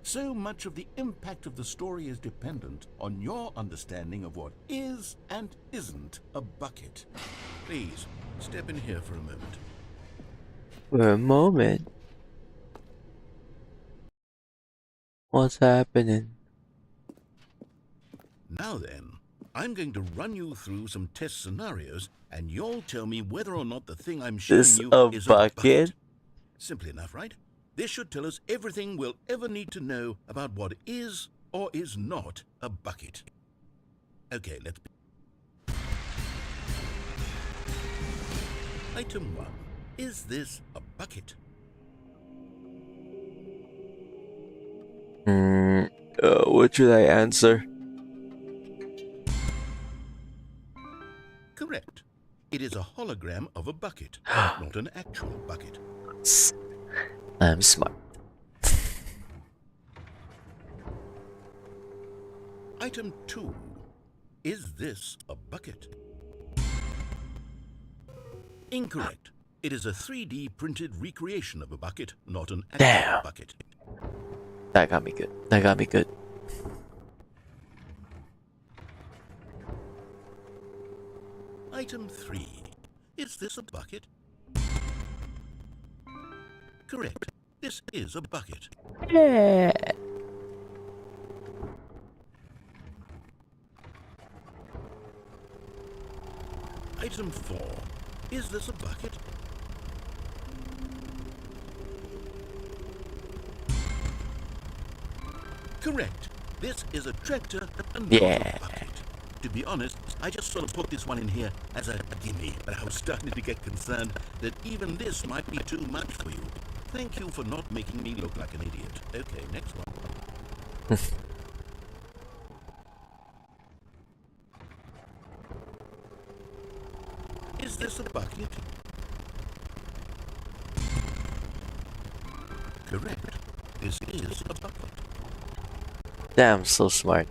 So much of the impact of the story is dependent on your understanding of what is and isn't a bucket. Please, step in here for a moment. For a moment. What's happening? Now then, I'm going to run you through some test scenarios, and you'll tell me whether or not the thing I'm showing This you a is bucket? a bucket. Simple enough, right? This should tell us everything we'll ever need to know about what is or is not a bucket. Okay, let's... Item 1. Is this a bucket? What should I answer? Correct. It is a hologram of a bucket, not an actual bucket. I'm smart. Item 2. Is this a bucket? Incorrect. It is a 3D printed recreation of a bucket, not an actual Damn. bucket. That got me good. That got me good. Item 3. Is this a bucket? Correct. This is a bucket. Item 4. Is this a bucket? Correct. This is a tractor and not Yeah. a bucket. To be honest, I just sort of put this one in here as a gimme, but I was starting to get concerned that even this might be too much for you. Thank you for not making me look like an idiot. Okay, next one. Is this a bucket? Correct. This is a bucket. Damn, so smart.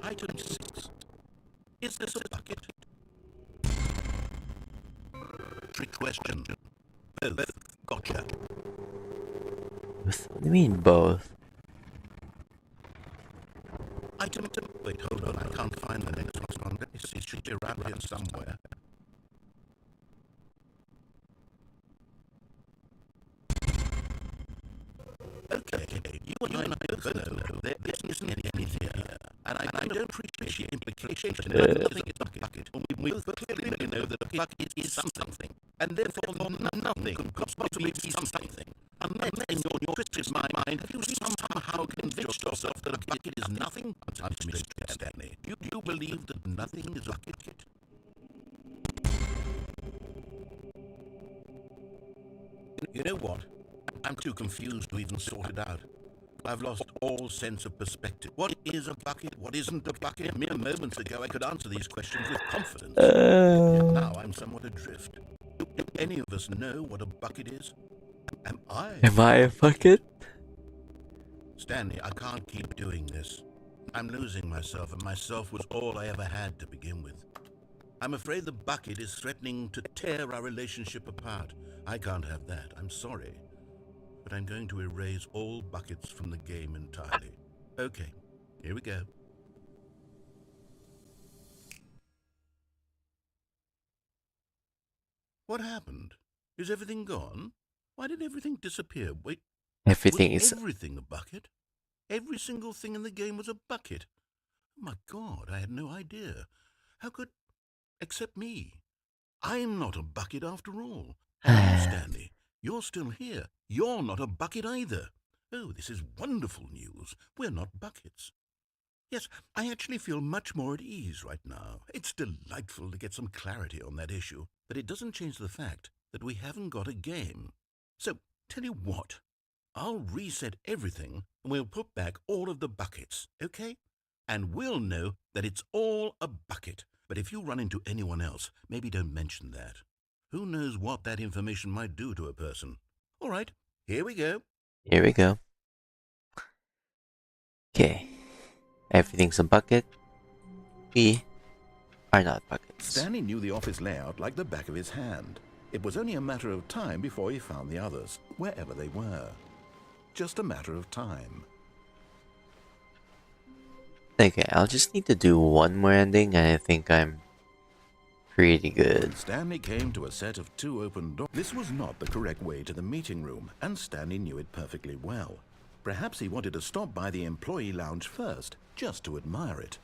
Item 6. Is this a bucket? Trick question. Both. Gotcha. What do you mean both? Item 2. Wait, hold on. I can't find the next one. It should be around here somewhere. Okay, you and I both know there isn't anything here, and I don't appreciate the implication that nothing is a bucket. We both clearly know that a bucket is something, and therefore nothing could possibly be something. Unless in your twisted mind, have you somehow convinced yourself that a bucket is nothing? I'm Mr. Stanley. Do you believe that nothing is a bucket? You know what? I'm too confused to even sort it out. I've lost all sense of perspective. What is a bucket? What isn't a bucket? Mere moments ago I could answer these questions with confidence. Yet now I'm somewhat adrift. Do any of us know what a bucket is? Am Am I a bucket? Stanley, I can't keep doing this. I'm losing myself, and myself was all I ever had to begin with. I'm afraid the bucket is threatening to tear our relationship apart. I can't have that. I'm sorry. But I'm going to erase all buckets from the game entirely. Okay, here we go. What happened? Is everything gone? Why did everything disappear? Wait, Everything was is. everything a bucket? Every single thing in the game was a bucket. Oh my God, I had no idea. How could... Except me. I'm not a bucket after all. And you, Stanley, you're still here. You're not a bucket either. Oh, this is wonderful news. We're not buckets. Yes, I actually feel much more at ease right now. It's delightful to get some clarity on that issue, but it doesn't change the fact that we haven't got a game. So, tell you what, I'll reset everything and we'll put back all of the buckets, okay? And we'll know that it's all a bucket. But if you run into anyone else, maybe don't mention that. Who knows what that information might do to a person? All right, here we go. Here we go. Okay. Everything's a bucket. We are not buckets. Stanley knew the office layout like the back of his hand. It was only a matter of time before he found the others, wherever they were. Just a matter of time. Okay, I'll just need to do one more ending, and I think I'm pretty good. Stanley came to a set of 2 open doors. This was not the correct way to the meeting room, and Stanley knew it perfectly well. Perhaps he wanted to stop by the employee lounge first, just to admire it.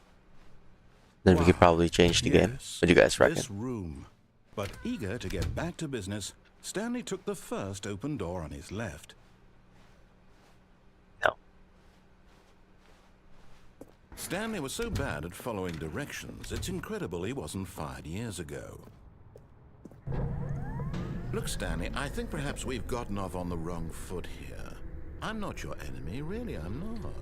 Then we could probably change the game. Yes, What do you guys reckon? This room. But eager to get back to business, Stanley took the first open door on his left. No. Stanley was so bad at following directions, it's incredible he wasn't fired years ago. Look, Stanley, I think perhaps we've gotten off on the wrong foot here. I'm not your enemy, really, I'm not.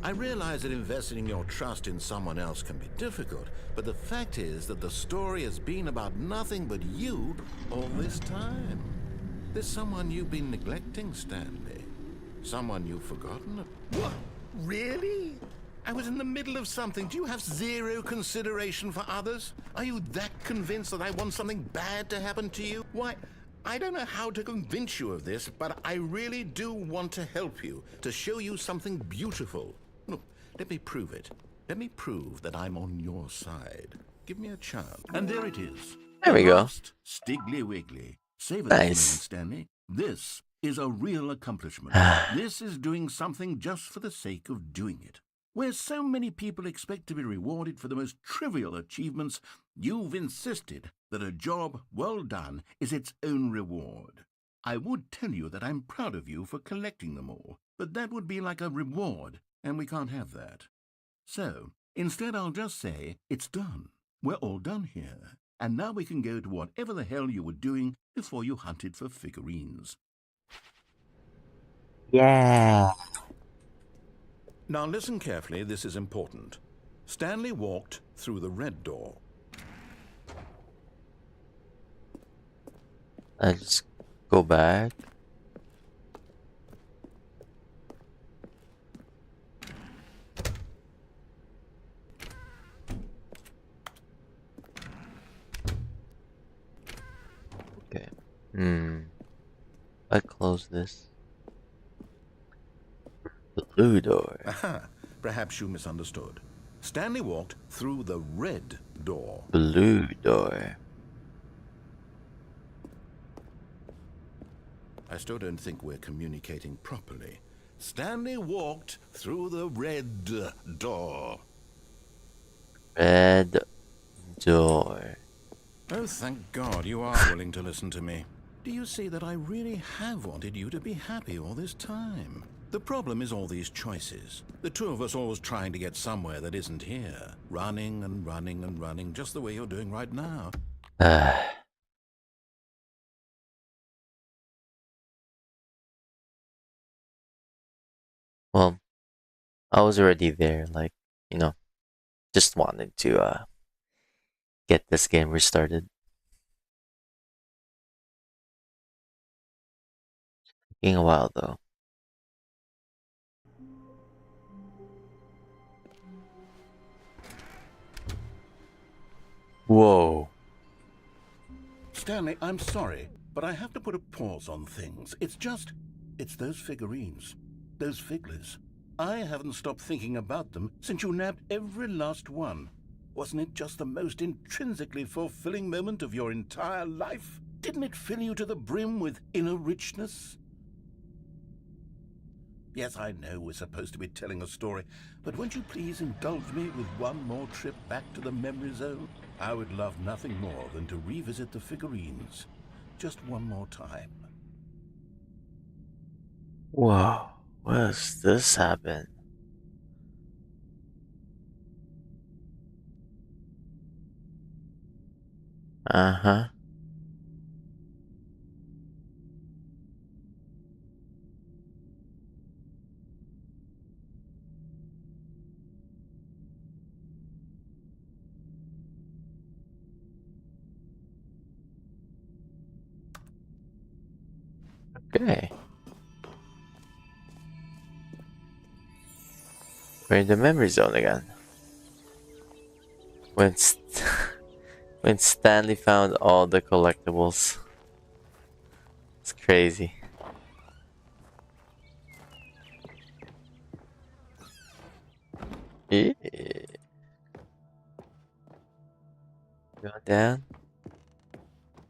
I realize that investing your trust in someone else can be difficult, but the fact is that the story has been about nothing but you all this time. There's someone you've been neglecting, Stanley. Someone you've forgotten. What? Really? I was in the middle of something. Do you have zero consideration for others? Are you that convinced that I want something bad to happen to you? Why, I don't know how to convince you of this, but I really do want to help you, to show you something beautiful. Look, let me prove it. Let me prove that I'm on your side. Give me a chance. And there it is. There we go. Stiggly Wiggly. Savor Nice. this moment, Stanley. This is a real accomplishment. This is doing something just for the sake of doing it. Where so many people expect to be rewarded for the most trivial achievements, you've insisted that a job well done is its own reward. I would tell you that I'm proud of you for collecting them all, but that would be like a reward, and we can't have that. So, instead I'll just say, it's done. We're all done here, and now we can go to whatever the hell you were doing before you hunted for figurines. Yeah. Now listen carefully, this is important. Stanley walked through the red door. Let's go back. Okay. I close this. Blue door. Aha, perhaps you misunderstood. Stanley walked through the red door. Blue door. I still don't think we're communicating properly. Stanley walked through the red door. Red door. Oh, thank God you are willing to listen to me. Do you see that I really have wanted you to be happy all this time? The problem is all these choices. The two of us always trying to get somewhere that isn't here. Running and running and running, just the way you're doing right now. Well, I was already there, like, just wanted to get this game restarted. Taking a while though. Whoa. Stanley, I'm sorry, but I have to put a pause on things. It's those figurines. Those figglers. I haven't stopped thinking about them since you nabbed every last one. Wasn't it just the most intrinsically fulfilling moment of your entire life? Didn't it fill you to the brim with inner richness? Yes, I know we're supposed to be telling a story, but won't you please indulge me with one more trip back to the memory zone? I would love nothing more than to revisit the figurines. Just one more time. Whoa. What does this happen? Uh-huh. Okay. We're in the memory zone again. When when Stanley found all the collectibles. It's crazy. Yeah. Go down.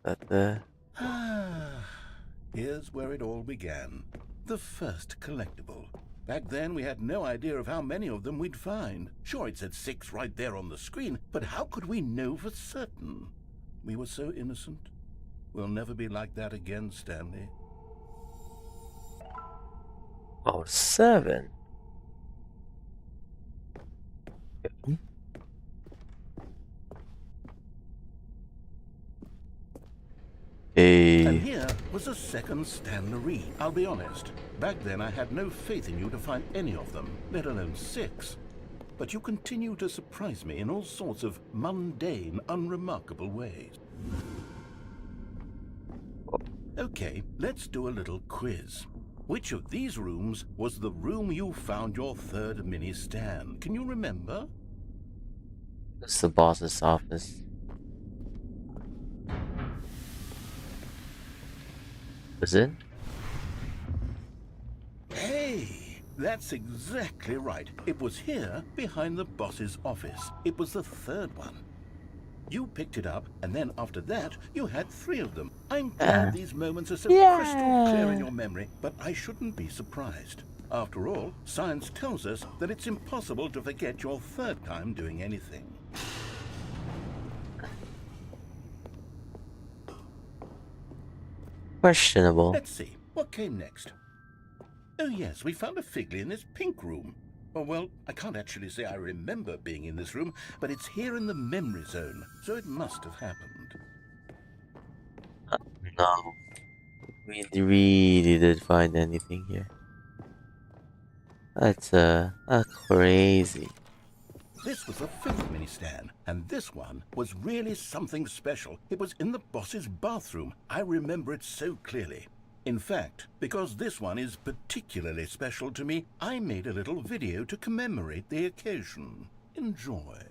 That the Here's where it all began. The first collectible. Back then, we had no idea of how many of them we'd find. Sure, it said 6 right there on the screen, but how could we know for certain? We were so innocent. We'll never be like that again, Stanley. Oh, 7. And Hey. here was a second Stanley. I'll be honest, back then I had no faith in you to find any of them, let alone 6. But you continue to surprise me in all sorts of mundane, unremarkable ways. Okay, let's do a little quiz. Which of these rooms was the room you found your third mini Stan? Can you remember? It's the boss's office. Was it? Hey, that's exactly right. It was here, behind the boss's office. It was the third one. You picked it up, and then after that, you had 3 of them. I'm glad these moments are so crystal clear in your memory, but I shouldn't be surprised. After all, science tells us that it's impossible to forget your third time doing anything. Questionable. Let's see, what came next? Oh yes, we found a Figley in this pink room. Oh, well, I can't actually say I remember being in this room, but it's here in the memory zone, so it must have happened. No. We really didn't find anything here. That's crazy. This was the 5th mini Stan, and this one was really something special. It was in the boss's bathroom. I remember it so clearly. In fact, because this one is particularly special to me, I made a little video to commemorate the occasion. Enjoy.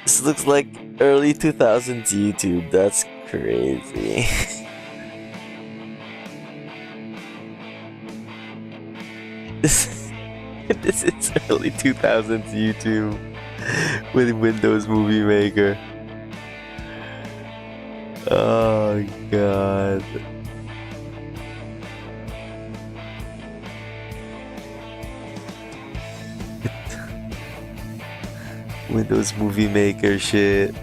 This looks like early 2000s YouTube. That's crazy. This is early 2000s YouTube with Windows Movie Maker. Oh god. Windows Movie Maker shit.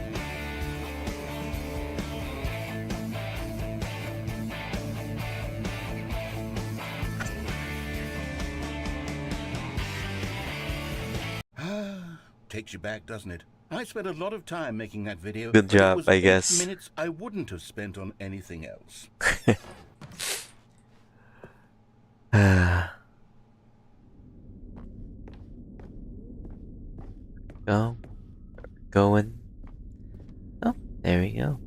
Takes you back, doesn't it? I spent a lot of time making that video. Good but it job, was I 8 guess. minutes I wouldn't have spent on anything else. Going. Oh, there we go.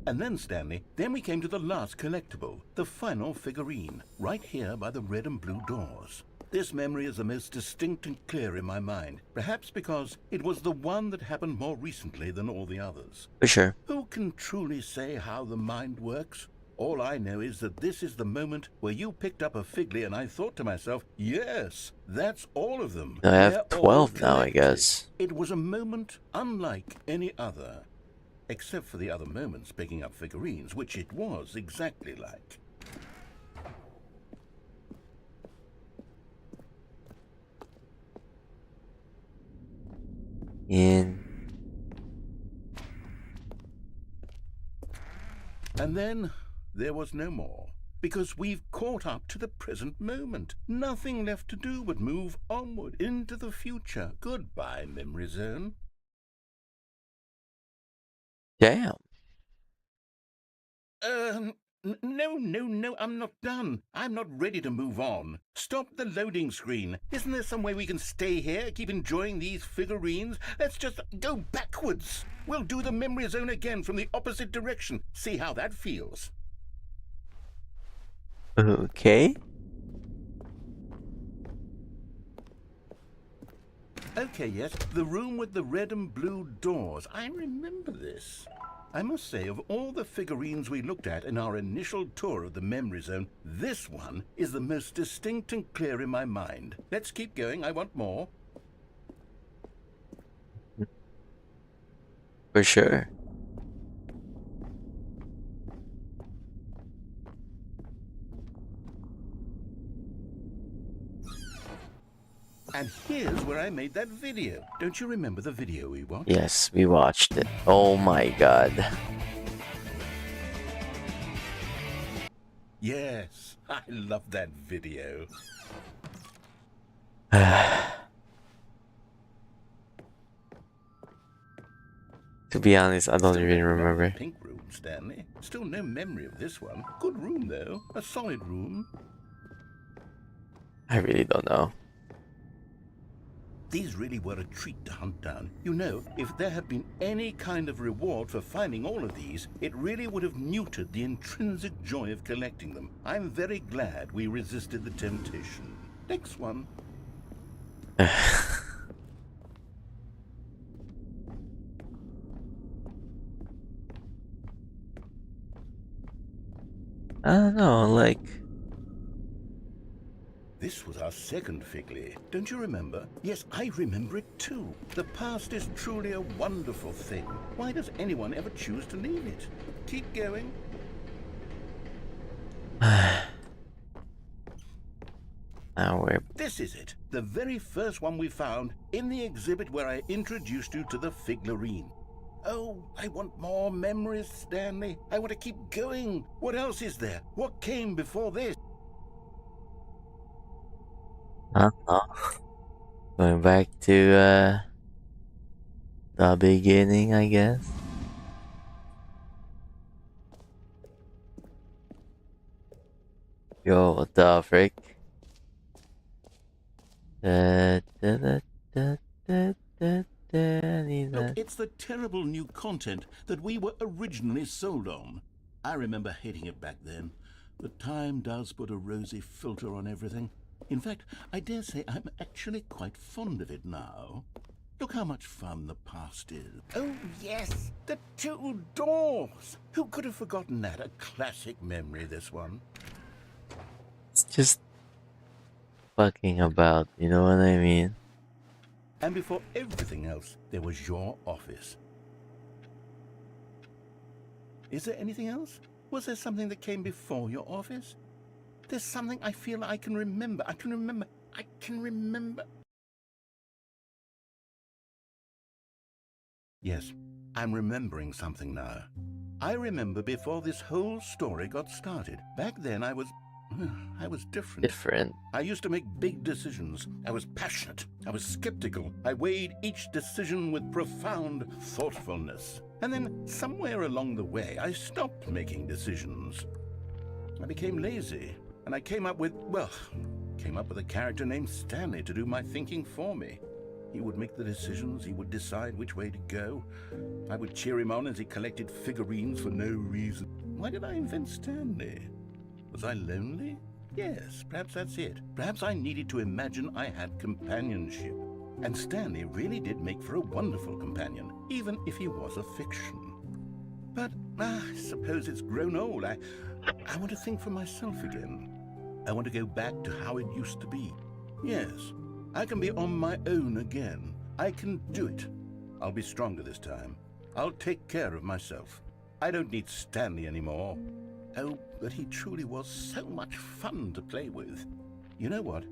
And then, Stanley, then we came to the last collectible, the final figurine, right here by the red and blue doors. This memory is the most distinct and clear in my mind, perhaps because it was the one that happened more recently than all the others. For sure. Who can truly say how the mind works? All I know is that this is the moment where you picked up a Figley and I thought to myself, yes, that's all of them. I have They're 12 all now, I collected. guess. It was a moment unlike any other, except for the other moments picking up figurines, which it was exactly like. In. And then there was no more, because we've caught up to the present moment. Nothing left to do but move onward into the future. Goodbye, memory zone. Damn. No, I'm not done. I'm not ready to move on. Stop the loading screen. Isn't there some way we can stay here, keep enjoying these figurines? Let's just go backwards. We'll do the memory zone again from the opposite direction. See how that feels. Okay. Okay, yes, the room with the red and blue doors. I remember this. I must say, of all the figurines we looked at in our initial tour of the memory zone, this one is the most distinct and clear in my mind. Let's keep going. I want more. For sure. And here's where I made that video. Don't you remember the video we watched? Yes, we watched it. Oh my god. Yes, I love that video. To be honest, I don't Still even don't remember. the pink room, Stanley. Still no memory of this one. Good room, though. A solid room. I really don't know. These really were a treat to hunt down. You know, if there had been any kind of reward for finding all of these, it really would have neutered the intrinsic joy of collecting them. I'm very glad we resisted the temptation. Next one. I don't know, like... This was our second Figley. Don't you remember? Yes, I remember it too. The past is truly a wonderful thing. Why does anyone ever choose to leave it? Keep going. Now we're... This is it. The very first one we found in the exhibit where I introduced you to the figlarine. Oh, I want more memories, Stanley. I want to keep going. What else is there? What came before this? Going back to, the beginning, I guess. Yo, what the frick? Da, da, da, da, da, da, da, need Look, that. it's the terrible new content that we were originally sold on. I remember hating it back then, but time does put a rosy filter on everything. In fact, I dare say I'm actually quite fond of it now. Look how much fun the past is. Oh, yes, the two doors. Who could have forgotten that? A classic memory, this one. It's just fucking about, you know what I mean? And before everything else, there was your office. Is there anything else? Was there something that came before your office? There's something I feel I can remember. I can remember. Yes, I'm remembering something now. I remember before this whole story got started. Back then I was different. Different. I used to make big decisions. I was passionate. I was skeptical. I weighed each decision with profound thoughtfulness. And then somewhere along the way, I stopped making decisions. I became lazy. And I came up with a character named Stanley to do my thinking for me. He would make the decisions, he would decide which way to go. I would cheer him on as he collected figurines for no reason. Why did I invent Stanley? Was I lonely? Yes, perhaps that's it. Perhaps I needed to imagine I had companionship. And Stanley really did make for a wonderful companion, even if he was a fiction. But I suppose it's grown old. I want to think for myself again. I want to go back to how it used to be. Yes, I can be on my own again. I can do it. I'll be stronger this time. I'll take care of myself. I don't need Stanley anymore. Oh, but he truly was so much fun to play with. You know what?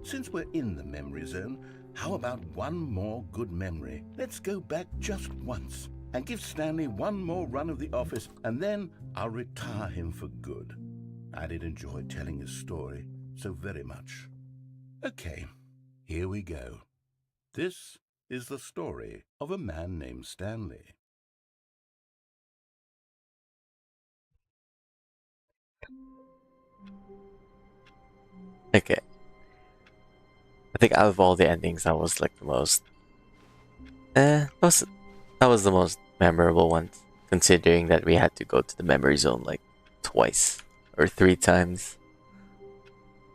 Since we're in the memory zone, how about one more good memory? Let's go back just once and give Stanley one more run of the office, and then I'll retire him for good. I did enjoy telling his story so very much. Okay, here we go. This is the story of a man named Stanley. Okay. I think out of all the endings, that was like the most... that was the most memorable one, considering that we had to go to the memory zone like twice or 3 times.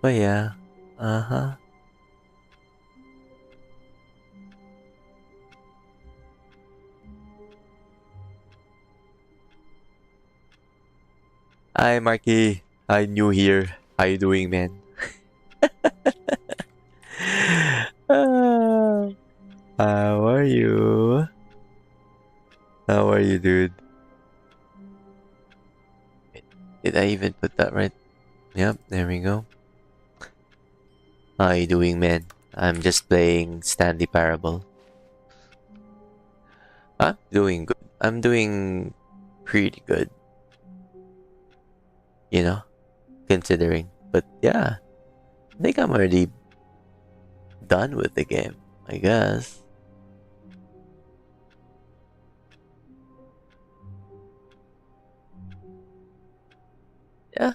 But yeah, Hi Marky, hi new here. How you doing, man? How are you? How are you, dude? Did I even put that right? Yep, there we go. How you doing, man? I'm just playing Stanley Parable. I'm doing good. I'm doing pretty good. You know, considering. But yeah, I think I'm already done with the game, I guess. Yeah.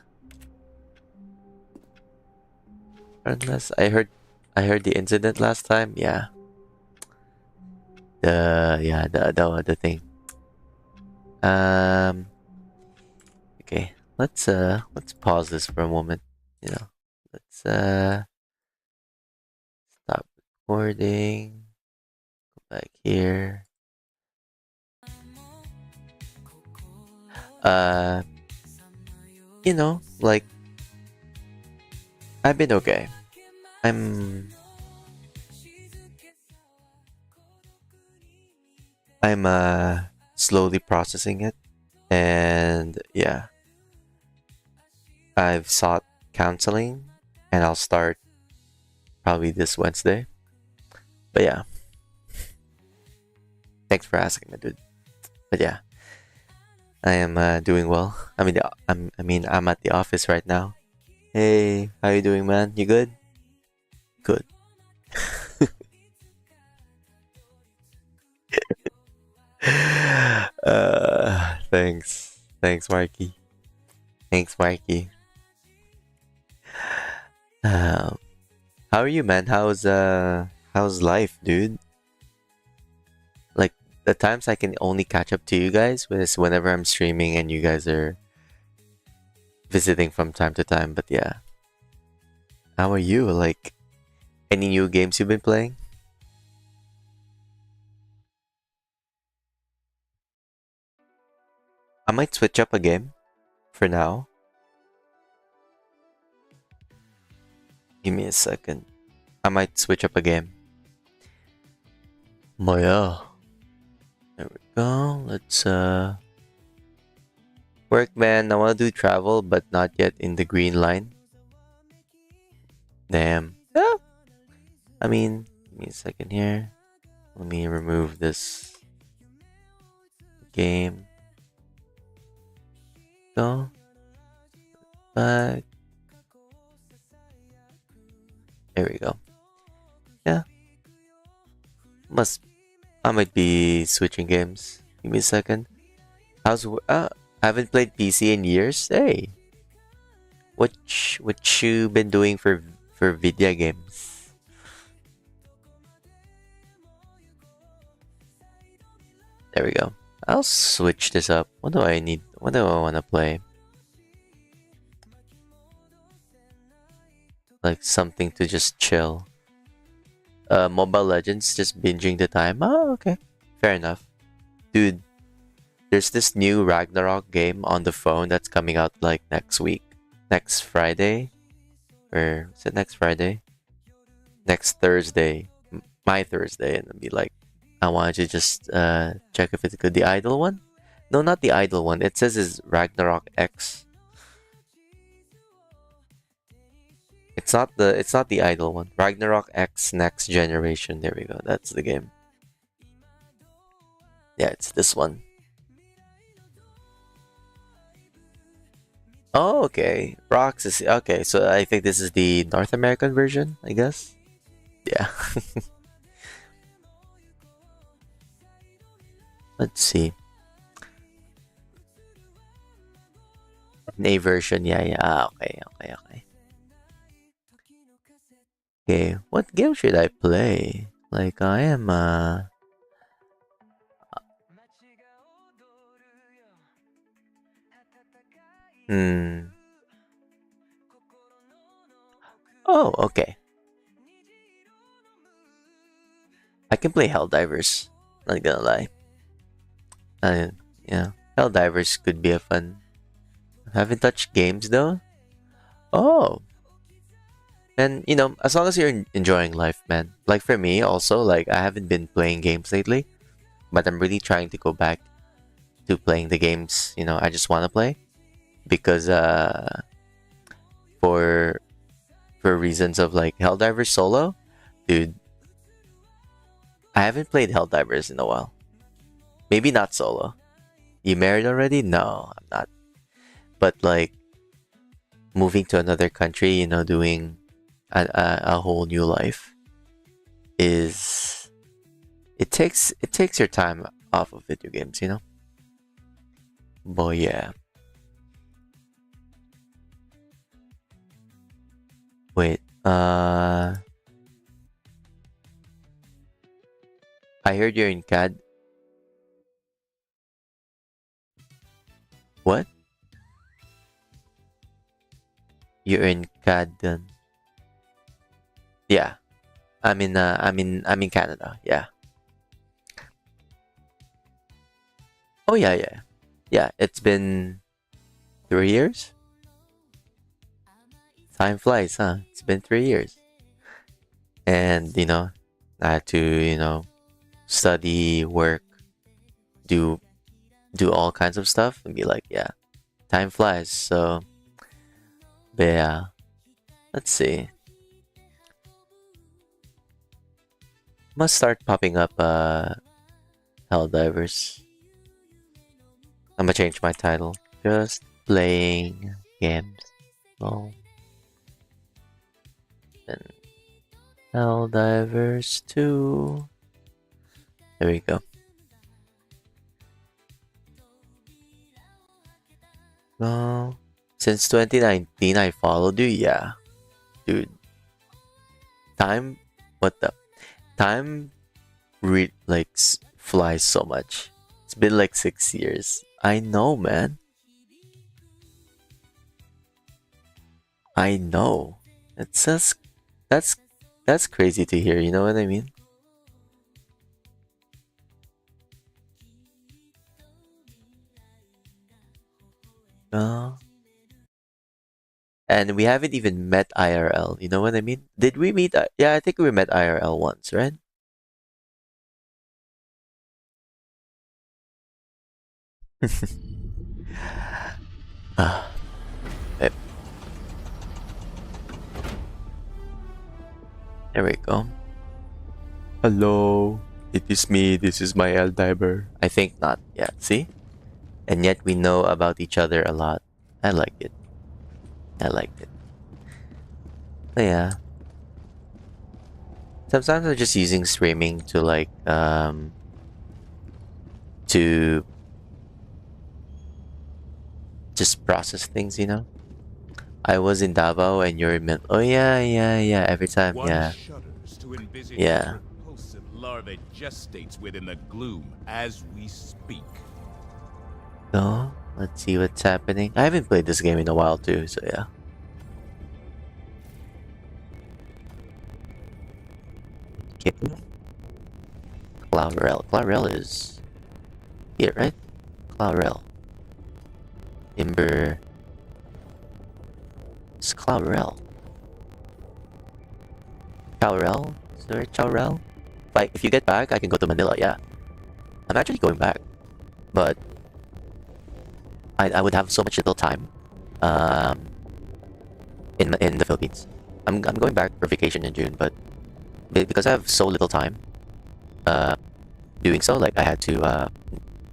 Unless I heard the incident last time. Yeah. The thing. Um okay. Let's pause this for a moment. You know. Let's stop recording. Go back here. Uh you know, like I've been okay. I'm I'm slowly processing it, and yeah, I've sought counseling, and I'll start probably this Wednesday. But yeah, thanks for asking, my dude. But yeah, I am doing well. I'm at the office right now. Hey, how you doing, man? You good? Good. Thanks, Marky. Thanks, Marky. Um, how are you, man? How's life, dude? Like the times I can only catch up to you guys is whenever I'm streaming and you guys are visiting from time to time. But yeah, how are you? Like any new games you've been playing? I might switch up a game for now. Give me a second. I might switch up a game. Moya. There we go. Let's work, man. I wanna do travel, but not yet in the green line. Damn. Yeah. I mean, give me a second here. Let me remove this game. Go. Back. There we go. Yeah. I might be switching games. Give me a second. I haven't played PC in years. Hey. What you been doing for video games? There we go. I'll switch this up. What do I need? What do I want to play? Like something to just chill. Mobile Legends, just binging the time. Oh, okay. Fair enough. Dude, there's this new Ragnarok game on the phone that's coming out like next week. Next Friday? Or is it next Friday? Next Thursday. My Thursday. And I'll be like, I wanted to just check if it's good. The idle one? No, not the idle one. It says it's Ragnarok X. It's not the idle one. Ragnarok X Next Generation. There we go. That's the game. Yeah, it's this one. Oh, okay. Rocks is okay. So I think this is the North American version, I guess. Yeah. Let's see. An A version. Yeah, yeah. Okay, okay, okay. Okay, what game should I play? Like I am hmm. Oh, okay. I can play Helldivers. Not gonna lie. Yeah, Helldivers could be a fun. Haven't touched games though. Oh, and you know, as long as you're enjoying life, man. Like for me, also, like I haven't been playing games lately, but I'm really trying to go back to playing the games. You know, I just want to play because for reasons of like Helldivers Solo, Dude, I haven't played Helldivers in a while. Maybe not solo. You married already? No, I'm not. But like moving to another country, doing a whole new life is it takes your time off of video games. But yeah. Wait, I heard you're in CAD. What? You're in CAD then? Yeah. I'm in Canada. Yeah. Oh yeah, yeah. Yeah, it's been 3 years? Time flies, huh? It's been 3 years. And I had to, study, work, do all kinds of stuff and be like, yeah, time flies. So but yeah. Let's see. Must start popping up Helldivers. I'm gonna change my title. Just playing games. Oh. And Helldivers 2. There we go. Oh, since 2019 I followed you. Yeah. Dude. What the? Time flies so much. It's been like 6 years. I know, man. I know. It's just that's crazy to hear. You know what I mean? Uh, and we haven't even met IRL. You know what I mean? Did we meet? Yeah, I think we met IRL once, right? Ah, yep. There we go. Hello, it is me. This is my Eldiver. I think not yet. See, and yet we know about each other a lot. I like it. I liked it. But yeah. Sometimes I'm just using streaming to to just process things. I was in Davao and you're in Oh yeah, yeah, yeah. Every time, yeah. Yeah. Repulsive larvae gestates within the gloom as we speak. So let's see what's happening. I haven't played this game in a while too, so yeah. Okay. Cloudrel. Cloudrel is here, right? Cloudrel. Ember. It's Cloudrel. Chowrel? Is there a Chowrel? If you get back, I can go to Manila, yeah. I'm actually going back. But I would have so much little time in the Philippines. I'm going back for vacation in June, but because I have so little time doing so, like I had to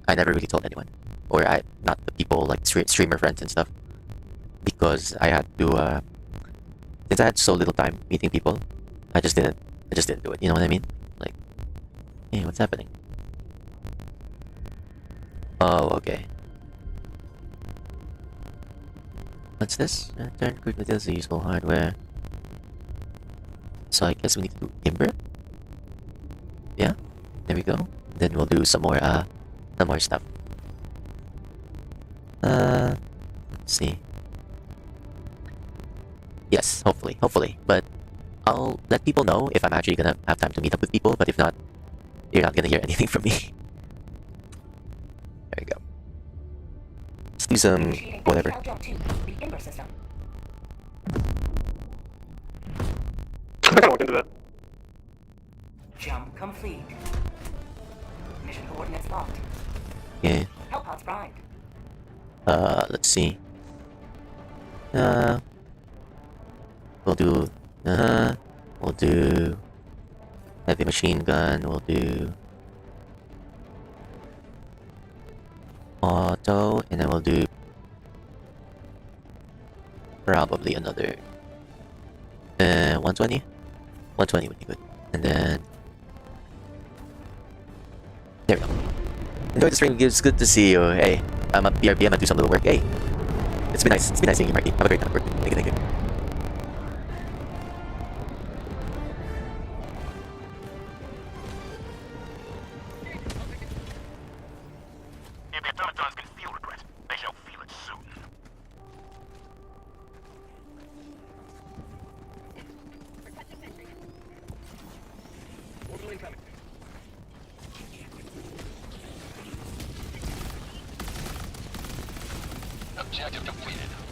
I never really told anyone, or not the people like streamer friends and stuff, because I had to since I had so little time meeting people, I just didn't do it. You know what I mean? Like, hey, what's happening? Oh, okay. What's this? Turn quick materials to useful hardware. So I guess we need to do Ember. Yeah, there we go. Then we'll do some more stuff. Let's see. Yes, hopefully. But I'll let people know if I'm actually gonna have time to meet up with people. But if not, you're not gonna hear anything from me. There we go. Let's do some whatever. I kind of looked into that. Jump complete. Mission coordinates locked. Yeah. Help pods primed. Let's see. We'll do. We'll do Heavy machine gun, we'll do auto, and then we'll do probably another 120. 120 would be good. And then there we go. Enjoy the stream. It's good to see you. Hey, I'm a BRB. I'm gonna do some little work. Hey, it's been nice. It's been nice seeing you, Marky. Have a great time at work. Thank you. Thank you. If the automatons can feel regret, they shall feel it soon. Objective completed.